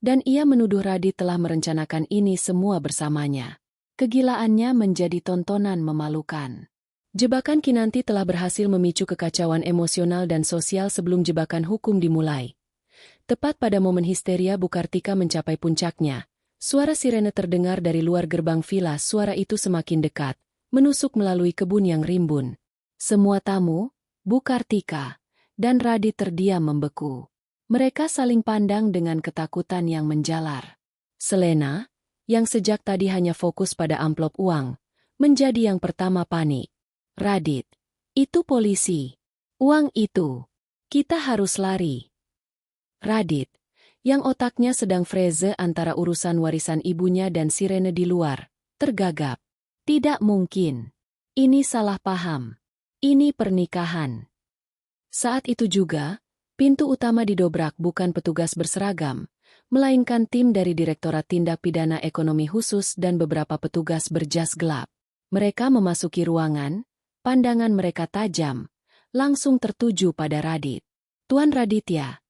Dan ia menuduh Radit telah merencanakan ini semua bersamanya. Kegilaannya menjadi tontonan memalukan. Jebakan Kinanti telah berhasil memicu kekacauan emosional dan sosial sebelum jebakan hukum dimulai. Tepat pada momen histeria Bu Kartika mencapai puncaknya, suara sirene terdengar dari luar gerbang villa. Suara itu semakin dekat, menusuk melalui kebun yang rimbun. Semua tamu, Bu Kartika, dan Radit terdiam membeku. Mereka saling pandang dengan ketakutan yang menjalar. Selena, yang sejak tadi hanya fokus pada amplop uang, menjadi yang pertama panik. Radit, itu polisi. Uang itu. Kita harus lari. Radit, yang otaknya sedang freeze antara urusan warisan ibunya dan sirene di luar, tergagap. Tidak mungkin. Ini salah paham. Ini pernikahan. Saat itu juga, pintu utama didobrak bukan petugas berseragam, melainkan tim dari Direktorat Tindak Pidana Ekonomi Khusus dan beberapa petugas berjas gelap. Mereka memasuki ruangan, pandangan mereka tajam, langsung tertuju pada Radit. Tuan Raditya,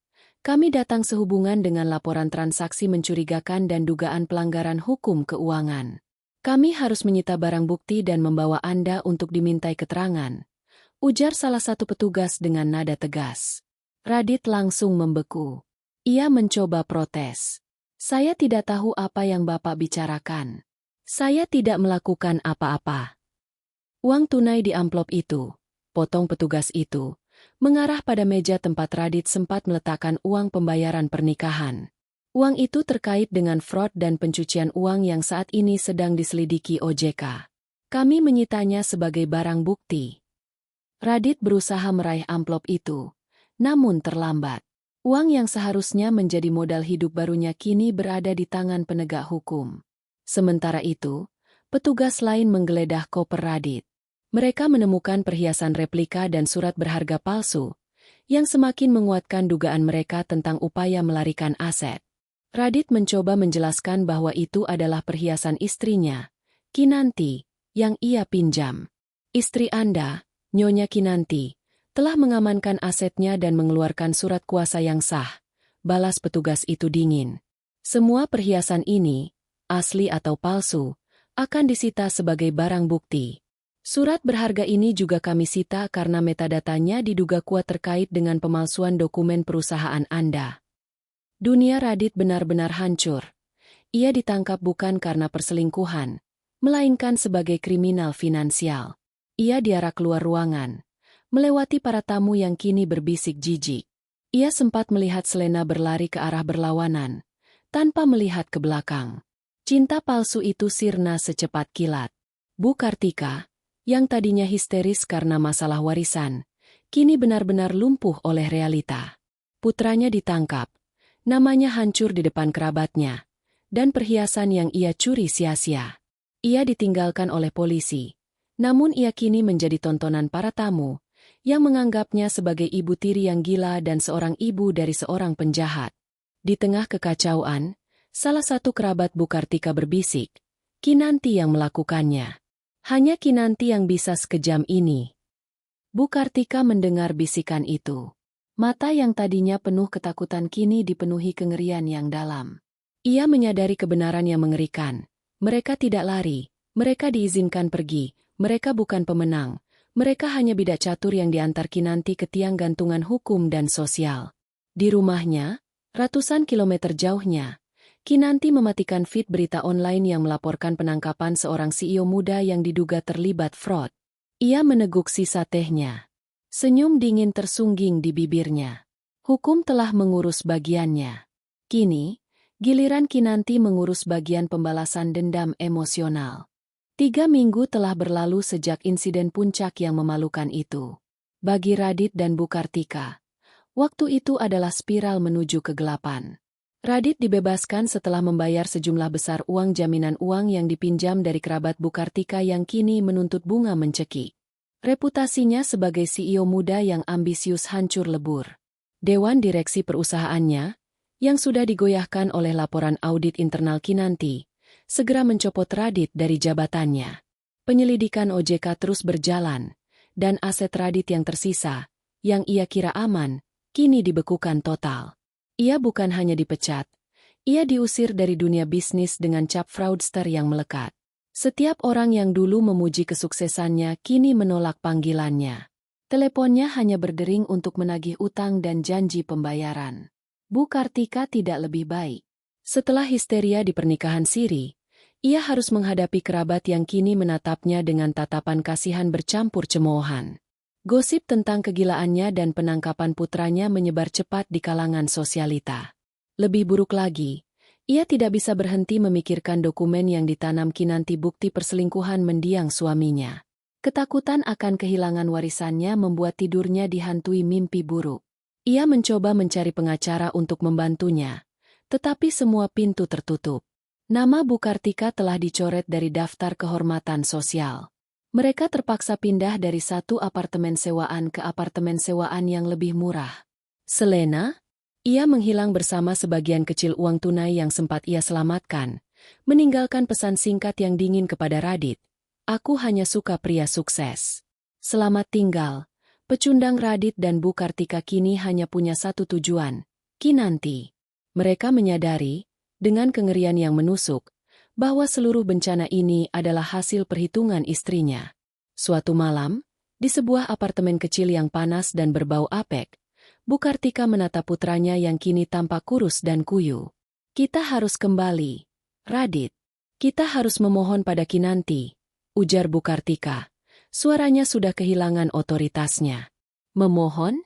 Kami datang sehubungan dengan laporan transaksi mencurigakan dan dugaan pelanggaran hukum keuangan. Kami harus menyita barang bukti dan membawa Anda untuk dimintai keterangan, ujar salah satu petugas dengan nada tegas. Radit langsung membeku. Ia mencoba protes. Saya tidak tahu apa yang Bapak bicarakan. Saya tidak melakukan apa-apa. Uang tunai di amplop itu, potong petugas itu, mengarah pada meja tempat Radit sempat meletakkan uang pembayaran pernikahan. Uang itu terkait dengan fraud dan pencucian uang yang saat ini sedang diselidiki OJK. Kami menyitanya sebagai barang bukti. Radit berusaha meraih amplop itu, namun terlambat. Uang yang seharusnya menjadi modal hidup barunya kini berada di tangan penegak hukum. Sementara itu, petugas lain menggeledah koper Radit. Mereka menemukan perhiasan replika dan surat berharga palsu, yang semakin menguatkan dugaan mereka tentang upaya melarikan aset. Radit mencoba menjelaskan bahwa itu adalah perhiasan istrinya, Kinanti, yang ia pinjam. Istri Anda, Nyonya Kinanti, telah mengamankan asetnya dan mengeluarkan surat kuasa yang sah, balas petugas itu dingin. Semua perhiasan ini, asli atau palsu, akan disita sebagai barang bukti. Surat berharga ini juga kami sita karena metadatanya diduga kuat terkait dengan pemalsuan dokumen perusahaan Anda. Dunia Radit benar-benar hancur. Ia ditangkap bukan karena perselingkuhan, melainkan sebagai kriminal finansial. Ia diarak keluar ruangan, melewati para tamu yang kini berbisik jijik. Ia sempat melihat Selena berlari ke arah berlawanan, tanpa melihat ke belakang. Cinta palsu itu sirna secepat kilat. Bu Kartika, yang tadinya histeris karena masalah warisan, kini benar-benar lumpuh oleh realita. Putranya ditangkap, namanya hancur di depan kerabatnya, dan perhiasan yang ia curi sia-sia. Ia ditinggalkan oleh polisi, namun ia kini menjadi tontonan para tamu, yang menganggapnya sebagai ibu tiri yang gila dan seorang ibu dari seorang penjahat. Di tengah kekacauan, salah satu kerabat Bu Kartika berbisik, Kinanti yang melakukannya. Hanya Kinanti yang bisa sekejam ini. Bu Kartika mendengar bisikan itu. Mata yang tadinya penuh ketakutan kini dipenuhi kengerian yang dalam. Ia menyadari kebenaran yang mengerikan. Mereka tidak lari, mereka diizinkan pergi, mereka bukan pemenang. Mereka hanya bidak catur yang diantar Kinanti ke tiang gantungan hukum dan sosial. Di rumahnya, ratusan kilometer jauhnya, Kinanti mematikan feed berita online yang melaporkan penangkapan seorang CEO muda yang diduga terlibat fraud. Ia meneguk sisa tehnya. Senyum dingin tersungging di bibirnya. Hukum telah mengurus bagiannya. Kini, giliran Kinanti mengurus bagian pembalasan dendam emosional. 3 minggu telah berlalu sejak insiden puncak yang memalukan itu. Bagi Radit dan Bu Kartika, waktu itu adalah spiral menuju kegelapan. Radit dibebaskan setelah membayar sejumlah besar uang jaminan uang yang dipinjam dari kerabat Bu Kartika yang kini menuntut bunga mencekik. Reputasinya sebagai CEO muda yang ambisius hancur lebur. Dewan direksi perusahaannya, yang sudah digoyahkan oleh laporan audit internal Kinanti, segera mencopot Radit dari jabatannya. Penyelidikan OJK terus berjalan, dan aset Radit yang tersisa, yang ia kira aman, kini dibekukan total. Ia bukan hanya dipecat, ia diusir dari dunia bisnis dengan cap fraudster yang melekat. Setiap orang yang dulu memuji kesuksesannya kini menolak panggilannya. Teleponnya hanya berdering untuk menagih utang dan janji pembayaran. Bu Kartika tidak lebih baik. Setelah histeria di pernikahan siri, ia harus menghadapi kerabat yang kini menatapnya dengan tatapan kasihan bercampur cemoohan. Gosip tentang kegilaannya dan penangkapan putranya menyebar cepat di kalangan sosialita. Lebih buruk lagi, ia tidak bisa berhenti memikirkan dokumen yang ditanam Kinanti bukti perselingkuhan mendiang suaminya. Ketakutan akan kehilangan warisannya membuat tidurnya dihantui mimpi buruk. Ia mencoba mencari pengacara untuk membantunya, tetapi semua pintu tertutup. Nama Bu Kartika telah dicoret dari daftar kehormatan sosial. Mereka terpaksa pindah dari satu apartemen sewaan ke apartemen sewaan yang lebih murah. Selena? Ia menghilang bersama sebagian kecil uang tunai yang sempat ia selamatkan, meninggalkan pesan singkat yang dingin kepada Radit. Aku hanya suka pria sukses. Selamat tinggal. Pecundang Radit dan Bu Kartika kini hanya punya satu tujuan, Kinanti. Mereka menyadari, dengan kengerian yang menusuk, bahwa seluruh bencana ini adalah hasil perhitungan istrinya. Suatu malam, di sebuah apartemen kecil yang panas dan berbau apek, Bu Kartika menatap putranya yang kini tampak kurus dan kuyu. Kita harus kembali, Radit. Kita harus memohon pada Kinanti, ujar Bu Kartika. Suaranya sudah kehilangan otoritasnya. Memohon?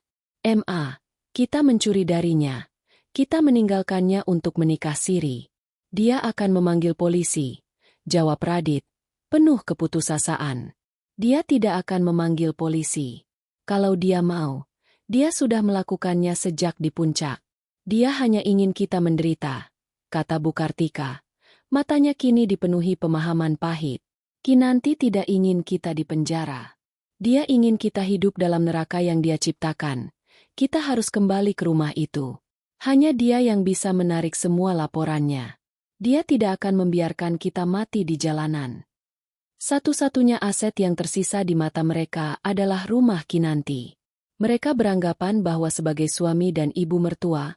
Kita mencuri darinya. Kita meninggalkannya untuk menikah siri. Dia akan memanggil polisi, jawab Radit, penuh keputusasaan. Dia tidak akan memanggil polisi. Kalau dia mau, dia sudah melakukannya sejak di puncak. Dia hanya ingin kita menderita, kata Bu Kartika. Matanya kini dipenuhi pemahaman pahit. Kinanti tidak ingin kita dipenjara. Dia ingin kita hidup dalam neraka yang dia ciptakan. Kita harus kembali ke rumah itu. Hanya dia yang bisa menarik semua laporannya. Dia tidak akan membiarkan kita mati di jalanan. Satu-satunya aset yang tersisa di mata mereka adalah rumah Kinanti. Mereka beranggapan bahwa sebagai suami dan ibu mertua,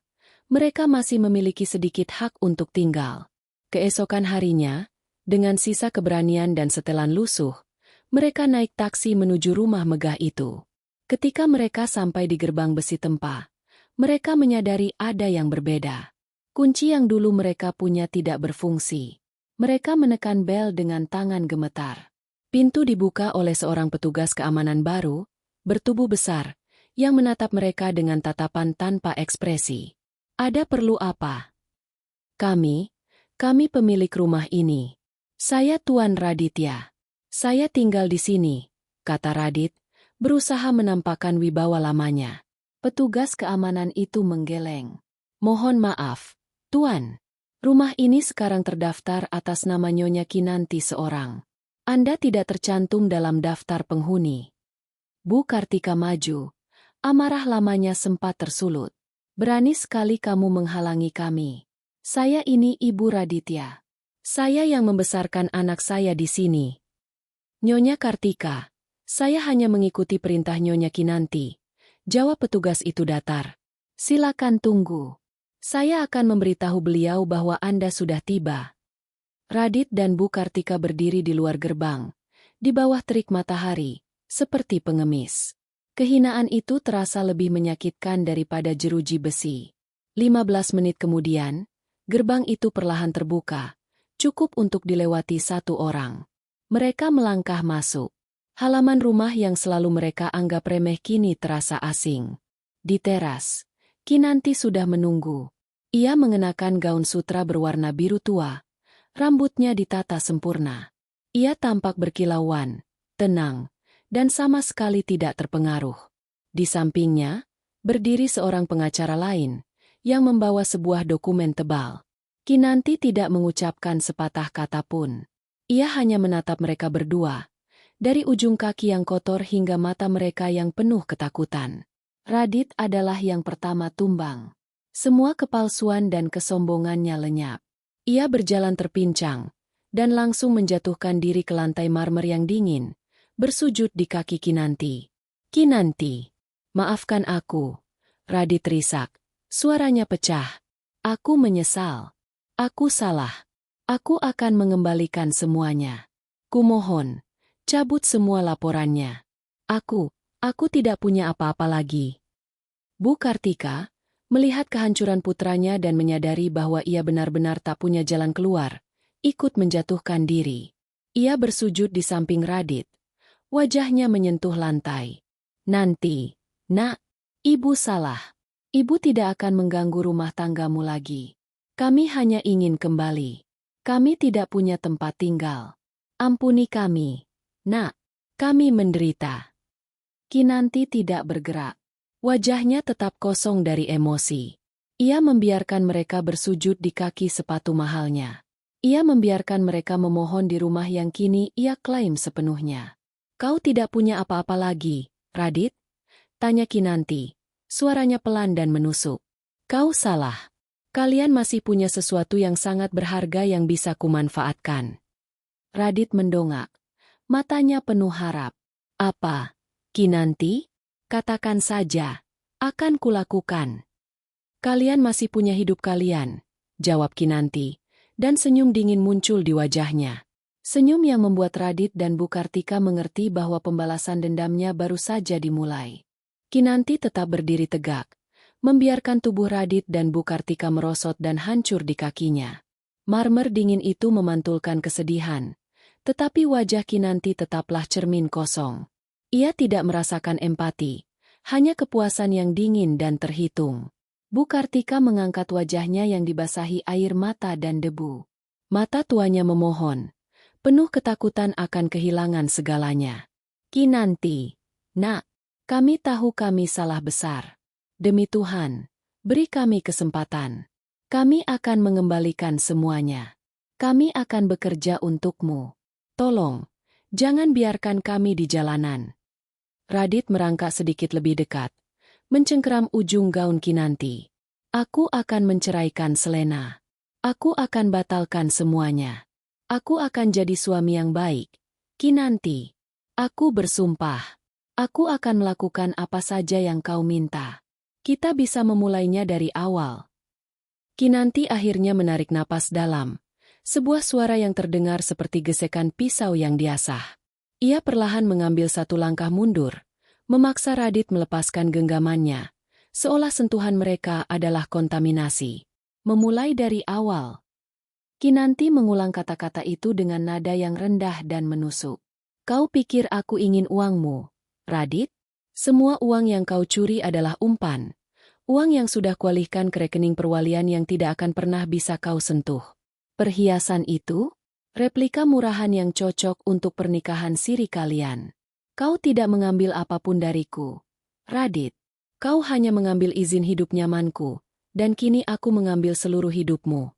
mereka masih memiliki sedikit hak untuk tinggal. Keesokan harinya, dengan sisa keberanian dan setelan lusuh, mereka naik taksi menuju rumah megah itu. Ketika mereka sampai di gerbang besi tempa, mereka menyadari ada yang berbeda. Kunci yang dulu mereka punya tidak berfungsi. Mereka menekan bel dengan tangan gemetar. Pintu dibuka oleh seorang petugas keamanan baru, bertubuh besar, yang menatap mereka dengan tatapan tanpa ekspresi. Ada perlu apa? Kami pemilik rumah ini. Saya Tuan Raditya. Saya tinggal di sini, kata Radit, berusaha menampakkan wibawa lamanya. Petugas keamanan itu menggeleng. Mohon maaf, Tuan. Rumah ini sekarang terdaftar atas nama Nyonya Kinanti seorang. Anda tidak tercantum dalam daftar penghuni. Bu Kartika maju. Amarah lamanya sempat tersulut. Berani sekali kamu menghalangi kami. Saya ini Ibu Raditya. Saya yang membesarkan anak saya di sini. Nyonya Kartika. Saya hanya mengikuti perintah Nyonya Kinanti, jawab petugas itu datar. Silakan tunggu. Saya akan memberitahu beliau bahwa Anda sudah tiba. Radit dan Bu Kartika berdiri di luar gerbang, di bawah terik matahari, seperti pengemis. Kehinaan itu terasa lebih menyakitkan daripada jeruji besi. 15 menit kemudian, gerbang itu perlahan terbuka, cukup untuk dilewati satu orang. Mereka melangkah masuk. Halaman rumah yang selalu mereka anggap remeh kini terasa asing. Di teras, Kinanti sudah menunggu. Ia mengenakan gaun sutra berwarna biru tua. Rambutnya ditata sempurna. Ia tampak berkilauan, tenang, dan sama sekali tidak terpengaruh. Di sampingnya, berdiri seorang pengacara lain, yang membawa sebuah dokumen tebal. Kinanti tidak mengucapkan sepatah kata pun. Ia hanya menatap mereka berdua. Dari ujung kaki yang kotor hingga mata mereka yang penuh ketakutan. Radit adalah yang pertama tumbang. Semua kepalsuan dan kesombongannya lenyap. Ia berjalan terpincang, dan langsung menjatuhkan diri ke lantai marmer yang dingin, bersujud di kaki Kinanti. Kinanti, maafkan aku. Radit risak. Suaranya pecah. Aku menyesal. Aku salah. Aku akan mengembalikan semuanya. Kumohon. Cabut semua laporannya. Aku tidak punya apa-apa lagi. Bu Kartika, melihat kehancuran putranya dan menyadari bahwa ia benar-benar tak punya jalan keluar, ikut menjatuhkan diri. Ia bersujud di samping Radit. Wajahnya menyentuh lantai. Nanti, Nak, Ibu salah. Ibu tidak akan mengganggu rumah tanggamu lagi. Kami hanya ingin kembali. Kami tidak punya tempat tinggal. Ampuni kami. Nak, kami menderita. Kinanti tidak bergerak. Wajahnya tetap kosong dari emosi. Ia membiarkan mereka bersujud di kaki sepatu mahalnya. Ia membiarkan mereka memohon di rumah yang kini ia klaim sepenuhnya. Kau tidak punya apa-apa lagi, Radit? Tanya Kinanti. Suaranya pelan dan menusuk. Kau salah. Kalian masih punya sesuatu yang sangat berharga yang bisa kumanfaatkan. Radit mendongak. Matanya penuh harap. Apa? Kinanti? Katakan saja. Akan kulakukan. Kalian masih punya hidup kalian, jawab Kinanti, dan senyum dingin muncul di wajahnya. Senyum yang membuat Radit dan Bu Kartika mengerti bahwa pembalasan dendamnya baru saja dimulai. Kinanti tetap berdiri tegak, membiarkan tubuh Radit dan Bu Kartika merosot dan hancur di kakinya. Marmer dingin itu memantulkan kesedihan, tetapi wajah Kinanti tetaplah cermin kosong. Ia tidak merasakan empati, hanya kepuasan yang dingin dan terhitung. Bu Kartika mengangkat wajahnya yang dibasahi air mata dan debu. Mata tuanya memohon, penuh ketakutan akan kehilangan segalanya. Kinanti, nak, kami tahu kami salah besar. Demi Tuhan, beri kami kesempatan. Kami akan mengembalikan semuanya. Kami akan bekerja untukmu. Tolong, jangan biarkan kami di jalanan. Radit merangkak sedikit lebih dekat, mencengkeram ujung gaun Kinanti. Aku akan menceraikan Selena. Aku akan batalkan semuanya. Aku akan jadi suami yang baik. Kinanti, aku bersumpah. Aku akan melakukan apa saja yang kau minta. Kita bisa memulainya dari awal. Kinanti akhirnya menarik napas dalam. Sebuah suara yang terdengar seperti gesekan pisau yang diasah. Ia perlahan mengambil satu langkah mundur, memaksa Radit melepaskan genggamannya, seolah sentuhan mereka adalah kontaminasi. Memulai dari awal. Kinanti mengulang kata-kata itu dengan nada yang rendah dan menusuk. Kau pikir aku ingin uangmu, Radit? Semua uang yang kau curi adalah umpan. Uang yang sudah kualihkan ke rekening perwalian yang tidak akan pernah bisa kau sentuh. Perhiasan itu? Replika murahan yang cocok untuk pernikahan siri kalian. Kau tidak mengambil apapun dariku, Radit. Kau hanya mengambil izin hidup nyamanku, dan kini aku mengambil seluruh hidupmu.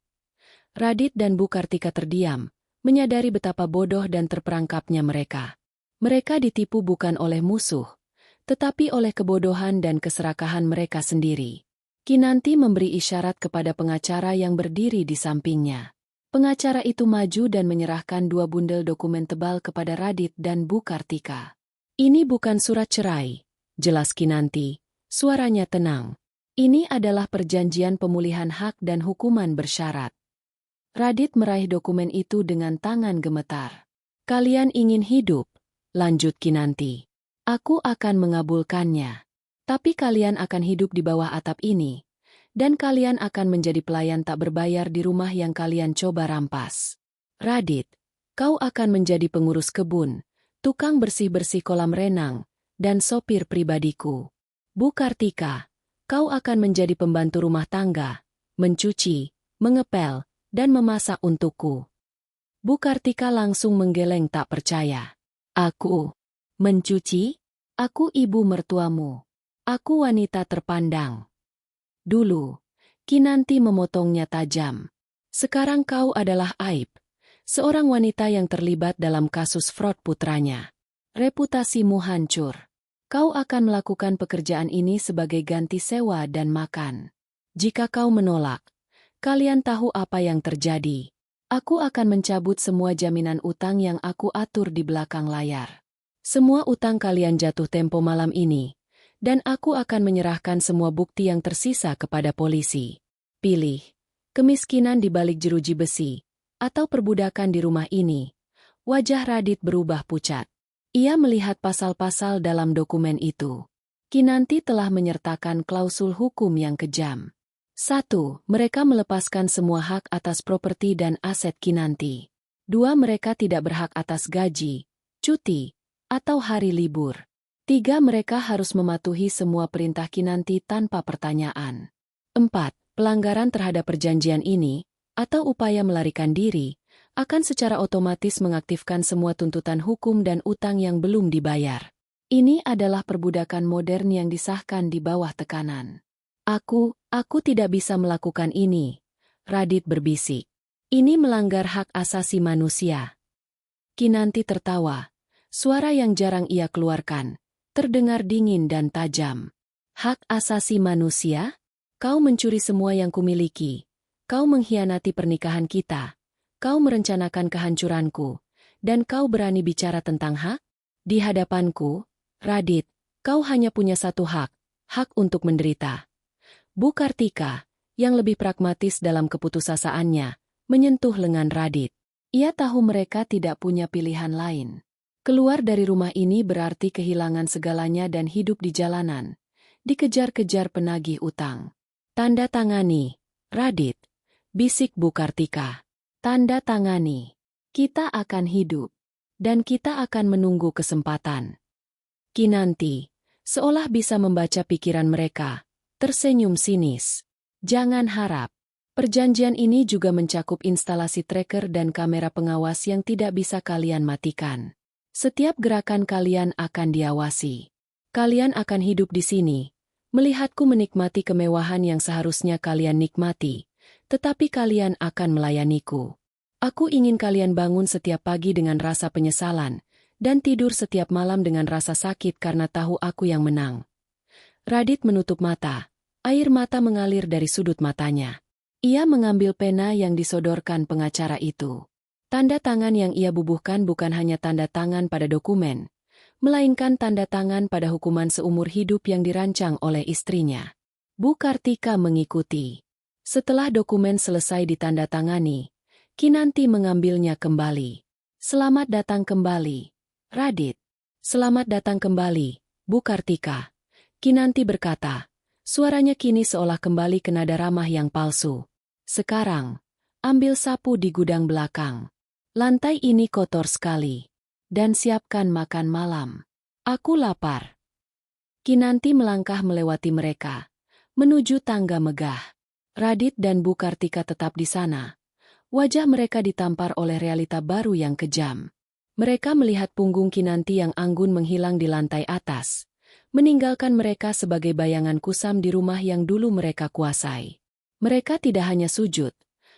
Radit dan Bu Kartika terdiam, menyadari betapa bodoh dan terperangkapnya mereka. Mereka ditipu bukan oleh musuh, tetapi oleh kebodohan dan keserakahan mereka sendiri. Kinanti memberi isyarat kepada pengacara yang berdiri di sampingnya. Pengacara itu maju dan menyerahkan 2 bundel dokumen tebal kepada Radit dan Bu Kartika. Ini bukan surat cerai, jelas Kinanti, suaranya tenang. Ini adalah perjanjian pemulihan hak dan hukuman bersyarat. Radit meraih dokumen itu dengan tangan gemetar. Kalian ingin hidup, lanjut Kinanti. Aku akan mengabulkannya. Tapi kalian akan hidup di bawah atap ini. Dan kalian akan menjadi pelayan tak berbayar di rumah yang kalian coba rampas. Radit, kau akan menjadi pengurus kebun, tukang bersih-bersih kolam renang, dan sopir pribadiku. Bu Kartika, kau akan menjadi pembantu rumah tangga, mencuci, mengepel, dan memasak untukku. Bu Kartika langsung menggeleng tak percaya. Aku? Mencuci? Aku ibu mertuamu. Aku wanita terpandang. Dulu, Kinanti memotongnya tajam. Sekarang kau adalah aib. Seorang wanita yang terlibat dalam kasus fraud putranya. Reputasimu hancur. Kau akan melakukan pekerjaan ini sebagai ganti sewa dan makan. Jika kau menolak, kalian tahu apa yang terjadi. Aku akan mencabut semua jaminan utang yang aku atur di belakang layar. Semua utang kalian jatuh tempo malam ini. Dan aku akan menyerahkan semua bukti yang tersisa kepada polisi. Pilih, kemiskinan di balik jeruji besi, atau perbudakan di rumah ini. Wajah Radit berubah pucat. Ia melihat pasal-pasal dalam dokumen itu. Kinanti telah menyertakan klausul hukum yang kejam. 1. Mereka melepaskan semua hak atas properti dan aset Kinanti. 2. Mereka tidak berhak atas gaji, cuti, atau hari libur. 3. Mereka harus mematuhi semua perintah Kinanti tanpa pertanyaan. 4. Pelanggaran terhadap perjanjian ini, atau upaya melarikan diri, akan secara otomatis mengaktifkan semua tuntutan hukum dan utang yang belum dibayar. Ini adalah perbudakan modern yang disahkan di bawah tekanan. Aku tidak bisa melakukan ini, Radit berbisik. Ini melanggar hak asasi manusia. Kinanti tertawa, suara yang jarang ia keluarkan. Terdengar dingin dan tajam. Hak asasi manusia? Kau mencuri semua yang kumiliki. Kau mengkhianati pernikahan kita. Kau merencanakan kehancuranku. Dan kau berani bicara tentang hak? Di hadapanku, Radit, kau hanya punya satu hak. Hak untuk menderita. Bu Kartika, yang lebih pragmatis dalam keputusasaannya, menyentuh lengan Radit. Ia tahu mereka tidak punya pilihan lain. Keluar dari rumah ini berarti kehilangan segalanya dan hidup di jalanan, dikejar-kejar penagih utang. Tanda tangani, Radit, bisik Bu Kartika. Tanda tangani. Kita akan hidup. Dan kita akan menunggu kesempatan. Kinanti, seolah bisa membaca pikiran mereka, tersenyum sinis. Jangan harap. Perjanjian ini juga mencakup instalasi tracker dan kamera pengawas yang tidak bisa kalian matikan. Setiap gerakan kalian akan diawasi. Kalian akan hidup di sini, melihatku menikmati kemewahan yang seharusnya kalian nikmati, tetapi kalian akan melayaniku. Aku ingin kalian bangun setiap pagi dengan rasa penyesalan, dan tidur setiap malam dengan rasa sakit karena tahu aku yang menang. Radit menutup mata. Air mata mengalir dari sudut matanya. Ia mengambil pena yang disodorkan pengacara itu. Tanda tangan yang ia bubuhkan bukan hanya tanda tangan pada dokumen, melainkan tanda tangan pada hukuman seumur hidup yang dirancang oleh istrinya. Bu Kartika mengikuti. Setelah dokumen selesai ditandatangani, Kinanti mengambilnya kembali. Selamat datang kembali, Radit. Selamat datang kembali, Bu Kartika. Kinanti berkata. Suaranya kini seolah kembali ke nada ramah yang palsu. Sekarang, ambil sapu di gudang belakang. Lantai ini kotor sekali. Dan siapkan makan malam. Aku lapar. Kinanti melangkah melewati mereka, menuju tangga megah. Radit dan Bu Kartika tetap di sana. Wajah mereka ditampar oleh realita baru yang kejam. Mereka melihat punggung Kinanti yang anggun menghilang di lantai atas, meninggalkan mereka sebagai bayangan kusam di rumah yang dulu mereka kuasai. Mereka tidak hanya sujud,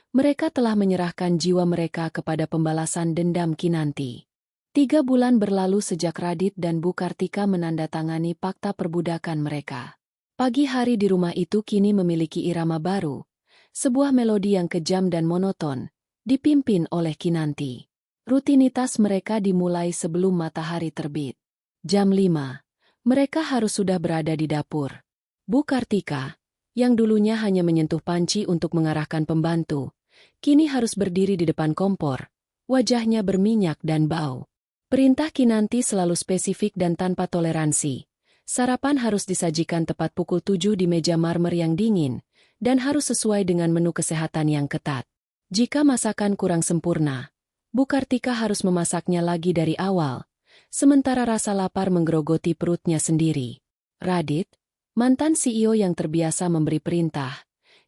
mereka telah menyerahkan jiwa mereka kepada pembalasan dendam Kinanti. 3 bulan berlalu sejak Radit dan Bu Kartika menandatangani fakta perbudakan mereka. Pagi hari di rumah itu kini memiliki irama baru, sebuah melodi yang kejam dan monoton, dipimpin oleh Kinanti. Rutinitas mereka dimulai sebelum matahari terbit. Jam 5. Mereka harus sudah berada di dapur. Bu Kartika, yang dulunya hanya menyentuh panci untuk mengarahkan pembantu, kini harus berdiri di depan kompor, wajahnya berminyak dan bau. Perintah Kinanti selalu spesifik dan tanpa toleransi. Sarapan harus disajikan tepat pukul 7 di meja marmer yang dingin, dan harus sesuai dengan menu kesehatan yang ketat. Jika masakan kurang sempurna, Bu Kartika harus memasaknya lagi dari awal, sementara rasa lapar menggerogoti perutnya sendiri. Radit, mantan CEO yang terbiasa memberi perintah,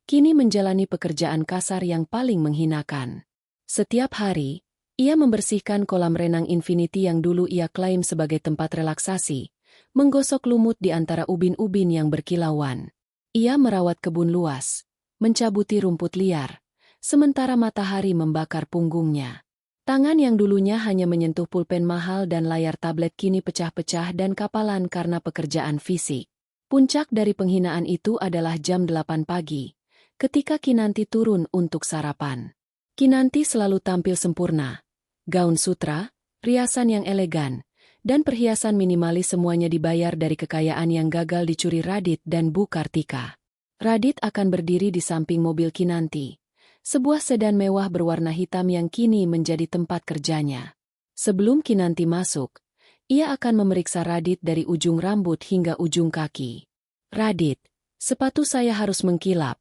kini menjalani pekerjaan kasar yang paling menghinakan. Setiap hari, ia membersihkan kolam renang Infinity yang dulu ia klaim sebagai tempat relaksasi, menggosok lumut di antara ubin-ubin yang berkilauan. Ia merawat kebun luas, mencabuti rumput liar, sementara matahari membakar punggungnya. Tangan yang dulunya hanya menyentuh pulpen mahal dan layar tablet kini pecah-pecah dan kapalan karena pekerjaan fisik. Puncak dari penghinaan itu adalah jam 8 pagi, ketika Kinanti turun untuk sarapan. Kinanti selalu tampil sempurna. Gaun sutra, riasan yang elegan, dan perhiasan minimalis semuanya dibayar dari kekayaan yang gagal dicuri Radit dan Bu Kartika. Radit akan berdiri di samping mobil Kinanti. Sebuah sedan mewah berwarna hitam yang kini menjadi tempat kerjanya. Sebelum Kinanti masuk, ia akan memeriksa Radit dari ujung rambut hingga ujung kaki. Radit, sepatu saya harus mengkilap.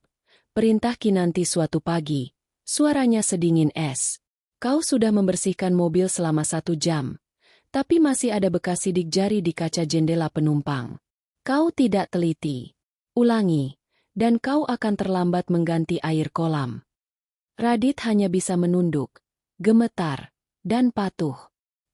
Perintah Kinanti suatu pagi, suaranya sedingin es. Kau sudah membersihkan mobil selama 1 jam, tapi masih ada bekas sidik jari di kaca jendela penumpang. Kau tidak teliti. Ulangi, dan kau akan terlambat mengganti air kolam. Radit hanya bisa menunduk, gemetar, dan patuh.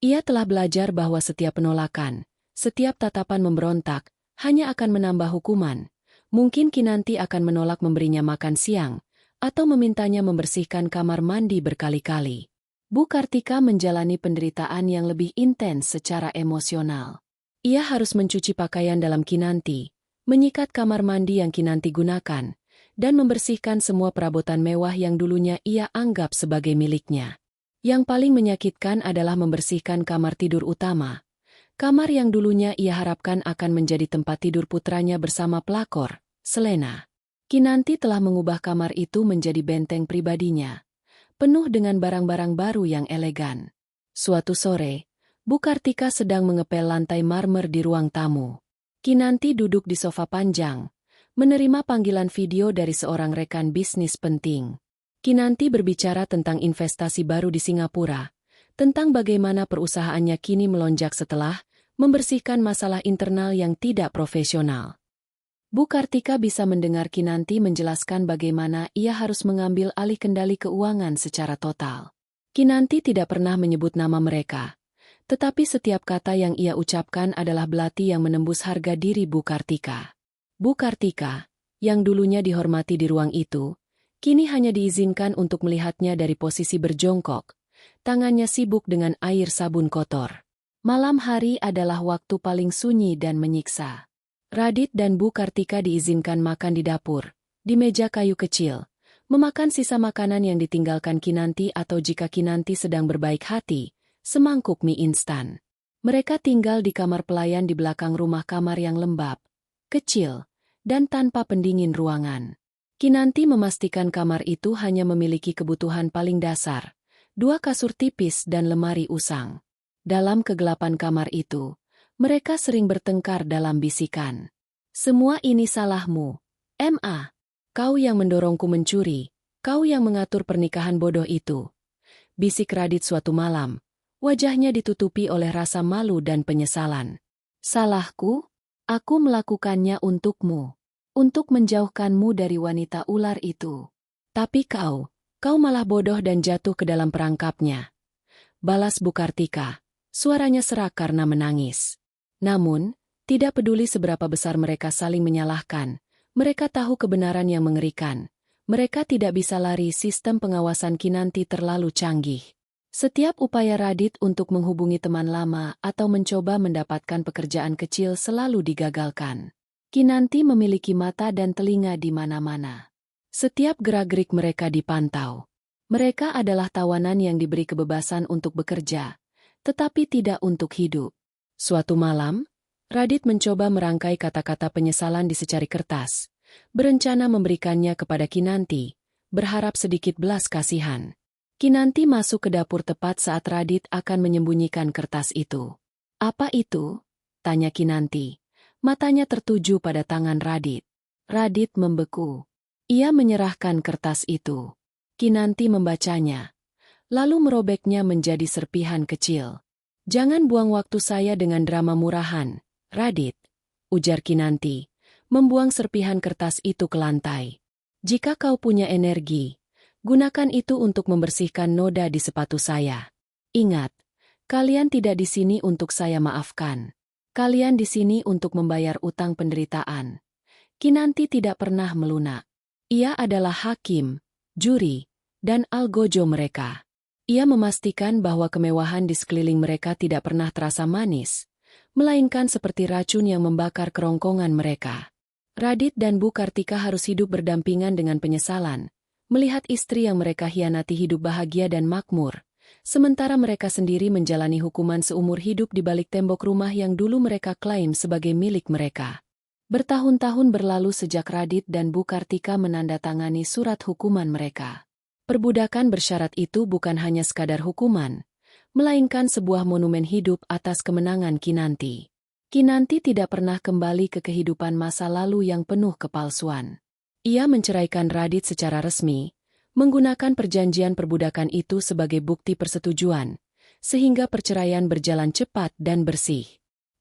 Ia telah belajar bahwa setiap penolakan, setiap tatapan memberontak, hanya akan menambah hukuman. Mungkin Kinanti akan menolak memberinya makan siang, atau memintanya membersihkan kamar mandi berkali-kali. Bu Kartika menjalani penderitaan yang lebih intens secara emosional. Ia harus mencuci pakaian dalam Kinanti, menyikat kamar mandi yang Kinanti gunakan, dan membersihkan semua perabotan mewah yang dulunya ia anggap sebagai miliknya. Yang paling menyakitkan adalah membersihkan kamar tidur utama. Kamar yang dulunya ia harapkan akan menjadi tempat tidur putranya bersama pelakor, Selena. Kinanti telah mengubah kamar itu menjadi benteng pribadinya, penuh dengan barang-barang baru yang elegan. Suatu sore, Bu Kartika sedang mengepel lantai marmer di ruang tamu. Kinanti duduk di sofa panjang, menerima panggilan video dari seorang rekan bisnis penting. Kinanti berbicara tentang investasi baru di Singapura, tentang bagaimana perusahaannya kini melonjak setelah membersihkan masalah internal yang tidak profesional. Bu Kartika bisa mendengar Kinanti menjelaskan bagaimana ia harus mengambil alih kendali keuangan secara total. Kinanti tidak pernah menyebut nama mereka, tetapi setiap kata yang ia ucapkan adalah belati yang menembus harga diri Bu Kartika. Bu Kartika, yang dulunya dihormati di ruang itu, kini hanya diizinkan untuk melihatnya dari posisi berjongkok, tangannya sibuk dengan air sabun kotor. Malam hari adalah waktu paling sunyi dan menyiksa. Radit dan Bu Kartika diizinkan makan di dapur, di meja kayu kecil, memakan sisa makanan yang ditinggalkan Kinanti atau jika Kinanti sedang berbaik hati, semangkuk mie instan. Mereka tinggal di kamar pelayan di belakang rumah kamar yang lembab, kecil, dan tanpa pendingin ruangan. Kinanti memastikan kamar itu hanya memiliki kebutuhan paling dasar, 2 kasur tipis dan lemari usang. Dalam kegelapan kamar itu, mereka sering bertengkar dalam bisikan. Semua ini salahmu, Ma. Kau yang mendorongku mencuri, kau yang mengatur pernikahan bodoh itu. Bisik Radit suatu malam, wajahnya ditutupi oleh rasa malu dan penyesalan. Salahku? Aku melakukannya untukmu. Untuk menjauhkanmu dari wanita ular itu. Tapi kau malah bodoh dan jatuh ke dalam perangkapnya. Balas Bu Kartika, suaranya serak karena menangis. Namun, tidak peduli seberapa besar mereka saling menyalahkan, mereka tahu kebenaran yang mengerikan. Mereka tidak bisa lari, sistem pengawasan Kinanti terlalu canggih. Setiap upaya Radit untuk menghubungi teman lama atau mencoba mendapatkan pekerjaan kecil selalu digagalkan. Kinanti memiliki mata dan telinga di mana-mana. Setiap gerak-gerik mereka dipantau. Mereka adalah tawanan yang diberi kebebasan untuk bekerja, tetapi tidak untuk hidup. Suatu malam, Radit mencoba merangkai kata-kata penyesalan di secari kertas, berencana memberikannya kepada Kinanti, berharap sedikit belas kasihan. Kinanti masuk ke dapur tepat saat Radit akan menyembunyikan kertas itu. "Apa itu?" tanya Kinanti. Matanya tertuju pada tangan Radit. Radit membeku. Ia menyerahkan kertas itu. Kinanti membacanya, lalu merobeknya menjadi serpihan kecil. "Jangan buang waktu saya dengan drama murahan, Radit," ujar Kinanti, membuang serpihan kertas itu ke lantai. "Jika kau punya energi, gunakan itu untuk membersihkan noda di sepatu saya. Ingat, kalian tidak di sini untuk saya maafkan. Kalian di sini untuk membayar utang penderitaan." Kinanti tidak pernah melunak. Ia adalah hakim, juri, dan algojo mereka. Ia memastikan bahwa kemewahan di sekeliling mereka tidak pernah terasa manis, melainkan seperti racun yang membakar kerongkongan mereka. Radit dan Bu Kartika harus hidup berdampingan dengan penyesalan, melihat istri yang mereka hianati hidup bahagia dan makmur, sementara mereka sendiri menjalani hukuman seumur hidup di balik tembok rumah yang dulu mereka klaim sebagai milik mereka. Bertahun-tahun berlalu sejak Radit dan Bu Kartika menandatangani surat hukuman mereka. Perbudakan bersyarat itu bukan hanya sekadar hukuman, melainkan sebuah monumen hidup atas kemenangan Kinanti. Kinanti tidak pernah kembali ke kehidupan masa lalu yang penuh kepalsuan. Ia menceraikan Radit secara resmi, menggunakan perjanjian perbudakan itu sebagai bukti persetujuan, sehingga perceraian berjalan cepat dan bersih.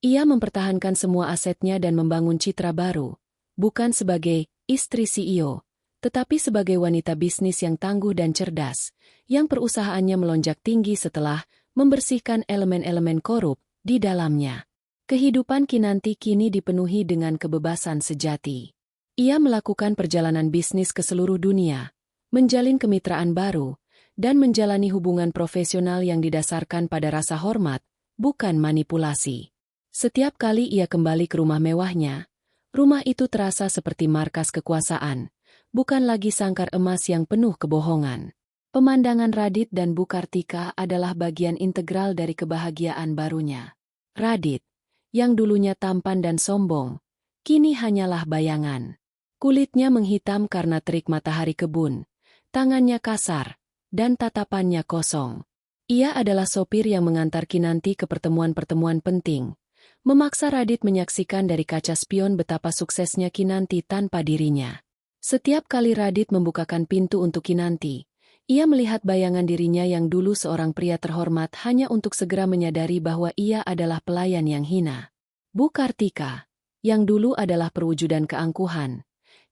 Ia mempertahankan semua asetnya dan membangun citra baru, bukan sebagai istri CEO, tetapi sebagai wanita bisnis yang tangguh dan cerdas, yang perusahaannya melonjak tinggi setelah membersihkan elemen-elemen korup di dalamnya. Kehidupan Kinanti kini dipenuhi dengan kebebasan sejati. Ia melakukan perjalanan bisnis ke seluruh dunia, menjalin kemitraan baru, dan menjalani hubungan profesional yang didasarkan pada rasa hormat, bukan manipulasi. Setiap kali ia kembali ke rumah mewahnya, rumah itu terasa seperti markas kekuasaan, bukan lagi sangkar emas yang penuh kebohongan. Pemandangan Radit dan Bu Kartika adalah bagian integral dari kebahagiaan barunya. Radit, yang dulunya tampan dan sombong, kini hanyalah bayangan. Kulitnya menghitam karena terik matahari kebun, tangannya kasar, dan tatapannya kosong. Ia adalah sopir yang mengantar Kinanti ke pertemuan-pertemuan penting, memaksa Radit menyaksikan dari kaca spion betapa suksesnya Kinanti tanpa dirinya. Setiap kali Radit membukakan pintu untuk Kinanti, ia melihat bayangan dirinya yang dulu seorang pria terhormat hanya untuk segera menyadari bahwa ia adalah pelayan yang hina. Bu Kartika, yang dulu adalah perwujudan keangkuhan,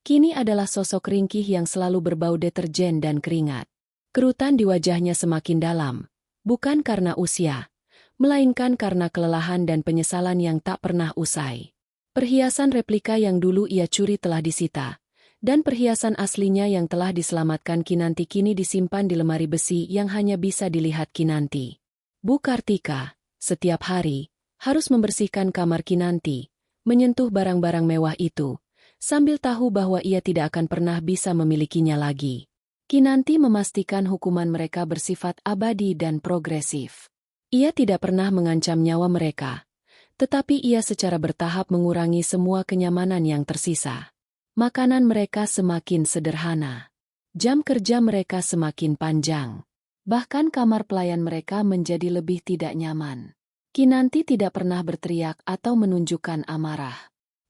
kini adalah sosok ringkih yang selalu berbau deterjen dan keringat. Kerutan di wajahnya semakin dalam, bukan karena usia, melainkan karena kelelahan dan penyesalan yang tak pernah usai. Perhiasan replika yang dulu ia curi telah disita, dan perhiasan aslinya yang telah diselamatkan Kinanti kini disimpan di lemari besi yang hanya bisa dilihat Kinanti. Bu Kartika, setiap hari, harus membersihkan kamar Kinanti, menyentuh barang-barang mewah itu, sambil tahu bahwa ia tidak akan pernah bisa memilikinya lagi. Kinanti memastikan hukuman mereka bersifat abadi dan progresif. Ia tidak pernah mengancam nyawa mereka, tetapi ia secara bertahap mengurangi semua kenyamanan yang tersisa. Makanan mereka semakin sederhana. Jam kerja mereka semakin panjang. Bahkan kamar pelayan mereka menjadi lebih tidak nyaman. Kinanti tidak pernah berteriak atau menunjukkan amarah.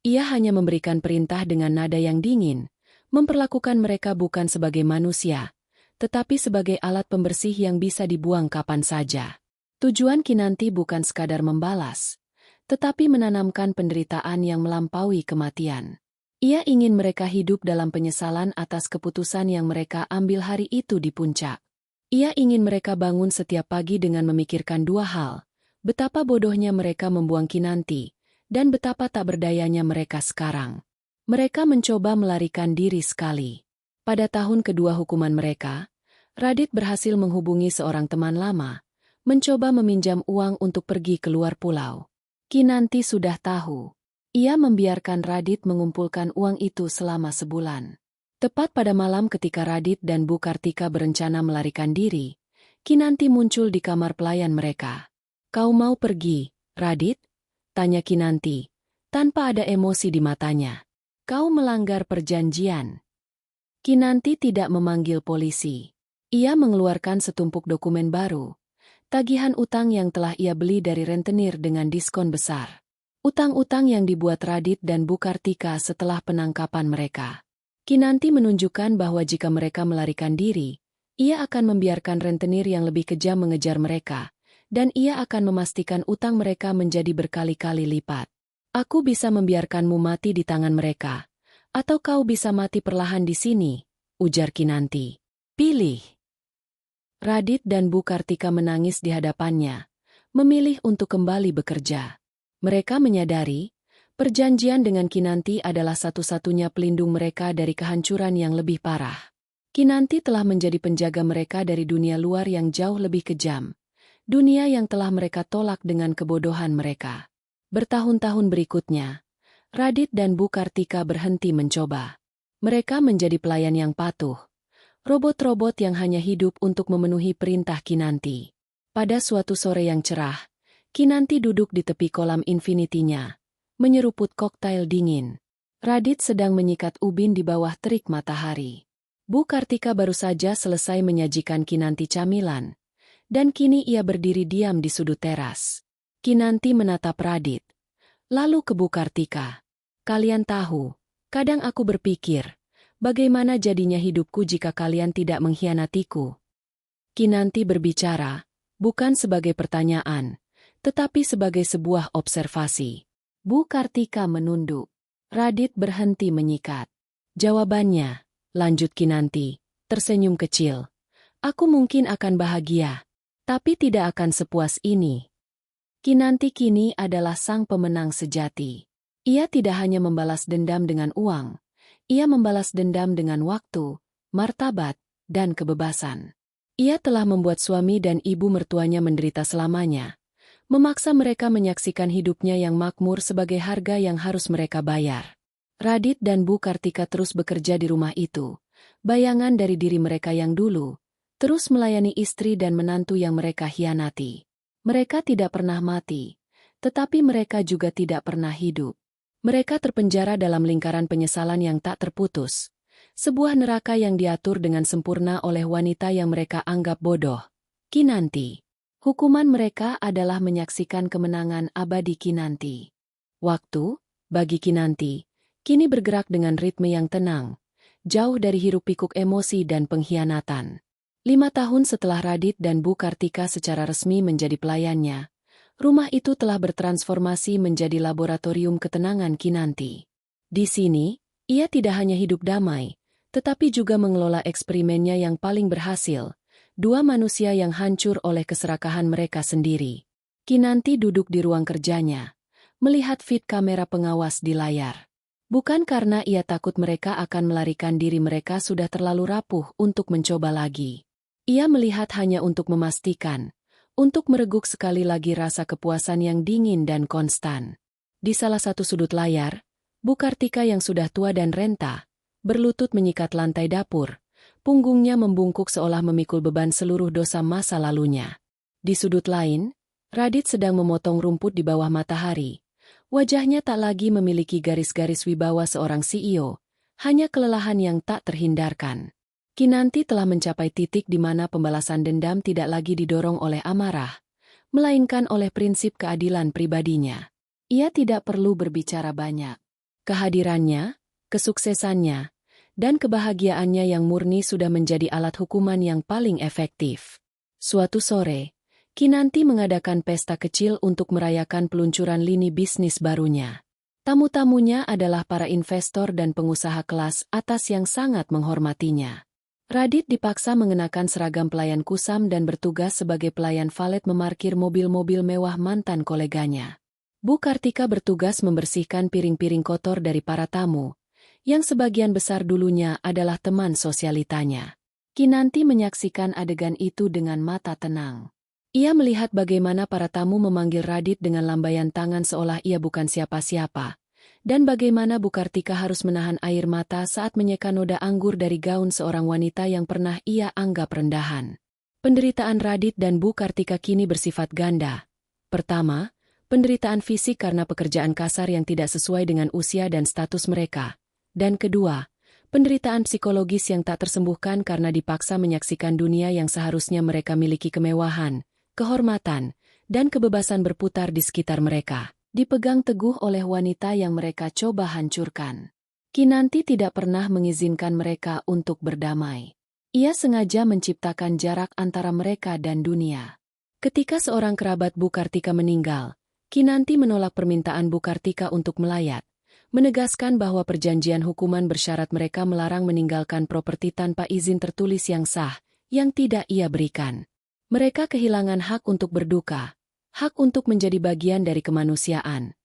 Ia hanya memberikan perintah dengan nada yang dingin, memperlakukan mereka bukan sebagai manusia, tetapi sebagai alat pembersih yang bisa dibuang kapan saja. Tujuan Kinanti bukan sekadar membalas, tetapi menanamkan penderitaan yang melampaui kematian. Ia ingin mereka hidup dalam penyesalan atas keputusan yang mereka ambil hari itu di puncak. Ia ingin mereka bangun setiap pagi dengan memikirkan dua hal, betapa bodohnya mereka membuang Kinanti, dan betapa tak berdayanya mereka sekarang. Mereka mencoba melarikan diri sekali. Pada tahun kedua hukuman mereka, Radit berhasil menghubungi seorang teman lama, mencoba meminjam uang untuk pergi keluar pulau. Kinanti sudah tahu. Ia membiarkan Radit mengumpulkan uang itu selama sebulan. Tepat pada malam ketika Radit dan Bu Kartika berencana melarikan diri, Kinanti muncul di kamar pelayan mereka. "Kau mau pergi, Radit?" tanya Kinanti, tanpa ada emosi di matanya. "Kau melanggar perjanjian." Kinanti tidak memanggil polisi. Ia mengeluarkan setumpuk dokumen baru, tagihan utang yang telah ia beli dari rentenir dengan diskon besar. Utang-utang yang dibuat Radit dan Bu Kartika setelah penangkapan mereka. Kinanti menunjukkan bahwa jika mereka melarikan diri, ia akan membiarkan rentenir yang lebih kejam mengejar mereka, dan ia akan memastikan utang mereka menjadi berkali-kali lipat. "Aku bisa membiarkanmu mati di tangan mereka, atau kau bisa mati perlahan di sini," ujar Kinanti. "Pilih." Radit dan Bu Kartika menangis di hadapannya, memilih untuk kembali bekerja. Mereka menyadari, perjanjian dengan Kinanti adalah satu-satunya pelindung mereka dari kehancuran yang lebih parah. Kinanti telah menjadi penjaga mereka dari dunia luar yang jauh lebih kejam, dunia yang telah mereka tolak dengan kebodohan mereka. Bertahun-tahun berikutnya, Radit dan Bu Kartika berhenti mencoba. Mereka menjadi pelayan yang patuh, robot-robot yang hanya hidup untuk memenuhi perintah Kinanti. Pada suatu sore yang cerah, Kinanti duduk di tepi kolam infinitinya, menyeruput koktail dingin. Radit sedang menyikat ubin di bawah terik matahari. Bu Kartika baru saja selesai menyajikan Kinanti camilan, dan kini ia berdiri diam di sudut teras. Kinanti menatap Radit, lalu ke Bu Kartika. "Kalian tahu, kadang aku berpikir, bagaimana jadinya hidupku jika kalian tidak mengkhianatiku?" Kinanti berbicara, bukan sebagai pertanyaan, tetapi sebagai sebuah observasi. Bu Kartika menunduk. Radit berhenti menyikat. "Jawabannya," lanjut Kinanti, tersenyum kecil, "aku mungkin akan bahagia, tapi tidak akan sepuas ini." Kinanti kini adalah sang pemenang sejati. Ia tidak hanya membalas dendam dengan uang, ia membalas dendam dengan waktu, martabat, dan kebebasan. Ia telah membuat suami dan ibu mertuanya menderita selamanya, memaksa mereka menyaksikan hidupnya yang makmur sebagai harga yang harus mereka bayar. Radit dan Bu Kartika terus bekerja di rumah itu, bayangan dari diri mereka yang dulu, terus melayani istri dan menantu yang mereka hianati. Mereka tidak pernah mati, tetapi mereka juga tidak pernah hidup. Mereka terpenjara dalam lingkaran penyesalan yang tak terputus. Sebuah neraka yang diatur dengan sempurna oleh wanita yang mereka anggap bodoh. Kinanti. Hukuman mereka adalah menyaksikan kemenangan abadi Kinanti. Waktu, bagi Kinanti, kini bergerak dengan ritme yang tenang, jauh dari hiruk-pikuk emosi dan pengkhianatan. 5 tahun setelah Radit dan Bu Kartika secara resmi menjadi pelayannya, rumah itu telah bertransformasi menjadi laboratorium ketenangan Kinanti. Di sini, ia tidak hanya hidup damai, tetapi juga mengelola eksperimennya yang paling berhasil, 2 manusia yang hancur oleh keserakahan mereka sendiri. Kinanti duduk di ruang kerjanya, melihat feed kamera pengawas di layar. Bukan karena ia takut mereka akan melarikan diri, mereka sudah terlalu rapuh untuk mencoba lagi. Ia melihat hanya untuk memastikan, untuk mereguk sekali lagi rasa kepuasan yang dingin dan konstan. Di salah satu sudut layar, Bu Kartika yang sudah tua dan renta, berlutut menyikat lantai dapur, punggungnya membungkuk seolah memikul beban seluruh dosa masa lalunya. Di sudut lain, Radit sedang memotong rumput di bawah matahari. Wajahnya tak lagi memiliki garis-garis wibawa seorang CEO, hanya kelelahan yang tak terhindarkan. Kinanti telah mencapai titik di mana pembalasan dendam tidak lagi didorong oleh amarah, melainkan oleh prinsip keadilan pribadinya. Ia tidak perlu berbicara banyak. Kehadirannya, kesuksesannya, dan kebahagiaannya yang murni sudah menjadi alat hukuman yang paling efektif. Suatu sore, Kinanti mengadakan pesta kecil untuk merayakan peluncuran lini bisnis barunya. Tamu-tamunya adalah para investor dan pengusaha kelas atas yang sangat menghormatinya. Radit dipaksa mengenakan seragam pelayan kusam dan bertugas sebagai pelayan valet memarkir mobil-mobil mewah mantan koleganya. Bu Kartika bertugas membersihkan piring-piring kotor dari para tamu, yang sebagian besar dulunya adalah teman sosialitanya. Kinanti menyaksikan adegan itu dengan mata tenang. Ia melihat bagaimana para tamu memanggil Radit dengan lambaian tangan seolah ia bukan siapa-siapa, dan bagaimana Bu Kartika harus menahan air mata saat menyeka noda anggur dari gaun seorang wanita yang pernah ia anggap rendahan. Penderitaan Radit dan Bu Kartika kini bersifat ganda. Pertama, penderitaan fisik karena pekerjaan kasar yang tidak sesuai dengan usia dan status mereka. Dan kedua, penderitaan psikologis yang tak tersembuhkan karena dipaksa menyaksikan dunia yang seharusnya mereka miliki kemewahan, kehormatan, dan kebebasan berputar di sekitar mereka, dipegang teguh oleh wanita yang mereka coba hancurkan. Kinanti tidak pernah mengizinkan mereka untuk berdamai. Ia sengaja menciptakan jarak antara mereka dan dunia. Ketika seorang kerabat Bu Kartika meninggal, Kinanti menolak permintaan Bu Kartika untuk melayat, menegaskan bahwa perjanjian hukuman bersyarat mereka melarang meninggalkan properti tanpa izin tertulis yang sah, yang tidak ia berikan. Mereka kehilangan hak untuk berduka, hak untuk menjadi bagian dari kemanusiaan.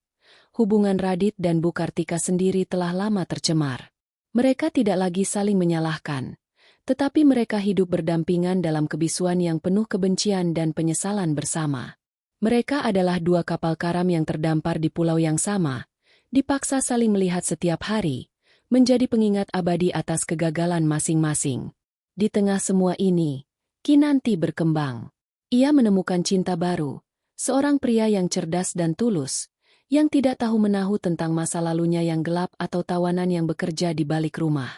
Hubungan Radit dan Bu Kartika sendiri telah lama tercemar. Mereka tidak lagi saling menyalahkan, tetapi mereka hidup berdampingan dalam kebisuan yang penuh kebencian dan penyesalan bersama. Mereka adalah 2 kapal karam yang terdampar di pulau yang sama, dipaksa saling melihat setiap hari, menjadi pengingat abadi atas kegagalan masing-masing. Di tengah semua ini, Kinanti berkembang. Ia menemukan cinta baru, seorang pria yang cerdas dan tulus, yang tidak tahu-menahu tentang masa lalunya yang gelap atau tawanan yang bekerja di balik rumah.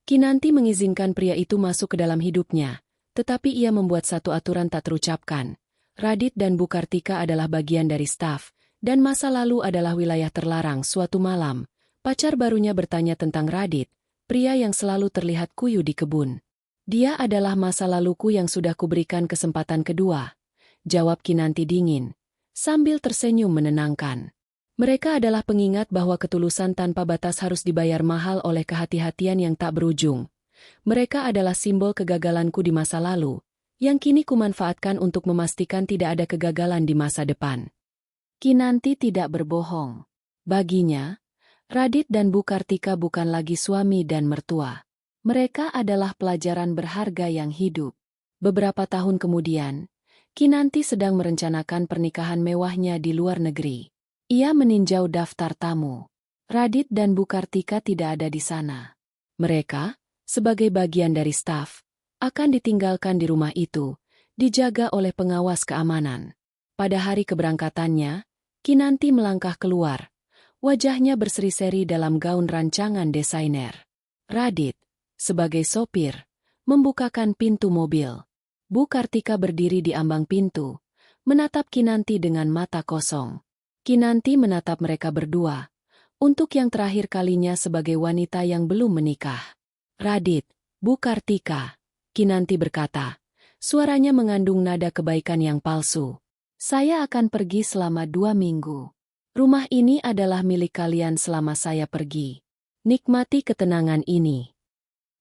Kinanti mengizinkan pria itu masuk ke dalam hidupnya, tetapi ia membuat satu aturan tak terucapkan. Radit dan Bu Kartika adalah bagian dari staf, dan masa lalu adalah wilayah terlarang. Suatu malam, pacar barunya bertanya tentang Radit, pria yang selalu terlihat kuyu di kebun. Dia adalah masa laluku yang sudah kuberikan kesempatan kedua, jawab Kinanti dingin, sambil tersenyum menenangkan. Mereka adalah pengingat bahwa ketulusan tanpa batas harus dibayar mahal oleh kehati-hatian yang tak berujung. Mereka adalah simbol kegagalanku di masa lalu, yang kini kumanfaatkan untuk memastikan tidak ada kegagalan di masa depan. Kinanti tidak berbohong. Baginya, Radit dan Bu Kartika bukan lagi suami dan mertua. Mereka adalah pelajaran berharga yang hidup. Beberapa tahun kemudian, Kinanti sedang merencanakan pernikahan mewahnya di luar negeri. Ia meninjau daftar tamu. Radit dan Bu Kartika tidak ada di sana. Mereka, sebagai bagian dari staf, akan ditinggalkan di rumah itu, dijaga oleh pengawas keamanan. Pada hari keberangkatannya, Kinanti melangkah keluar. Wajahnya berseri-seri dalam gaun rancangan desainer. Radit, sebagai sopir, membukakan pintu mobil. Bu Kartika berdiri di ambang pintu, menatap Kinanti dengan mata kosong. Kinanti menatap mereka berdua, untuk yang terakhir kalinya sebagai wanita yang belum menikah. Radit, Bu Kartika, Kinanti berkata, suaranya mengandung nada kebaikan yang palsu. Saya akan pergi selama 2 minggu. Rumah ini adalah milik kalian selama saya pergi. Nikmati ketenangan ini.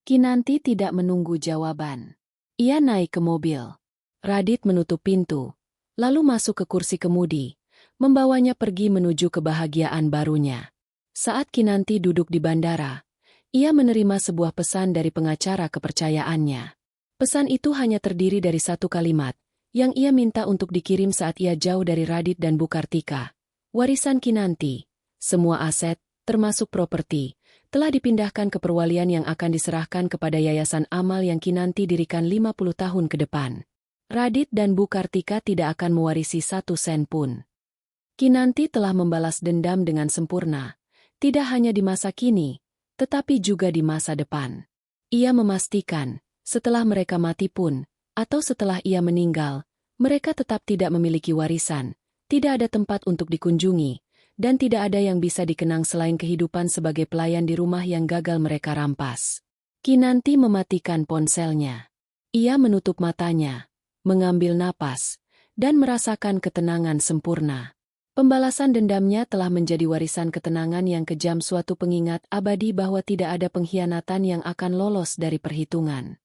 Kinanti tidak menunggu jawaban. Ia naik ke mobil. Radit menutup pintu, lalu masuk ke kursi kemudi, membawanya pergi menuju kebahagiaan barunya. Saat Kinanti duduk di bandara, ia menerima sebuah pesan dari pengacara kepercayaannya. Pesan itu hanya terdiri dari satu kalimat, yang ia minta untuk dikirim saat ia jauh dari Radit dan Bu Kartika. Warisan Kinanti, semua aset, termasuk properti, telah dipindahkan ke perwalian yang akan diserahkan kepada Yayasan Amal yang Kinanti dirikan 50 tahun ke depan. Radit dan Bu Kartika tidak akan mewarisi 1 sen pun. Kinanti telah membalas dendam dengan sempurna, tidak hanya di masa kini, tetapi juga di masa depan. Ia memastikan, setelah mereka mati pun, atau setelah ia meninggal, mereka tetap tidak memiliki warisan, tidak ada tempat untuk dikunjungi, dan tidak ada yang bisa dikenang selain kehidupan sebagai pelayan di rumah yang gagal mereka rampas. Kinanti mematikan ponselnya. Ia menutup matanya, mengambil napas, dan merasakan ketenangan sempurna. Pembalasan dendamnya telah menjadi warisan ketenangan yang kejam, suatu pengingat abadi bahwa tidak ada pengkhianatan yang akan lolos dari perhitungan.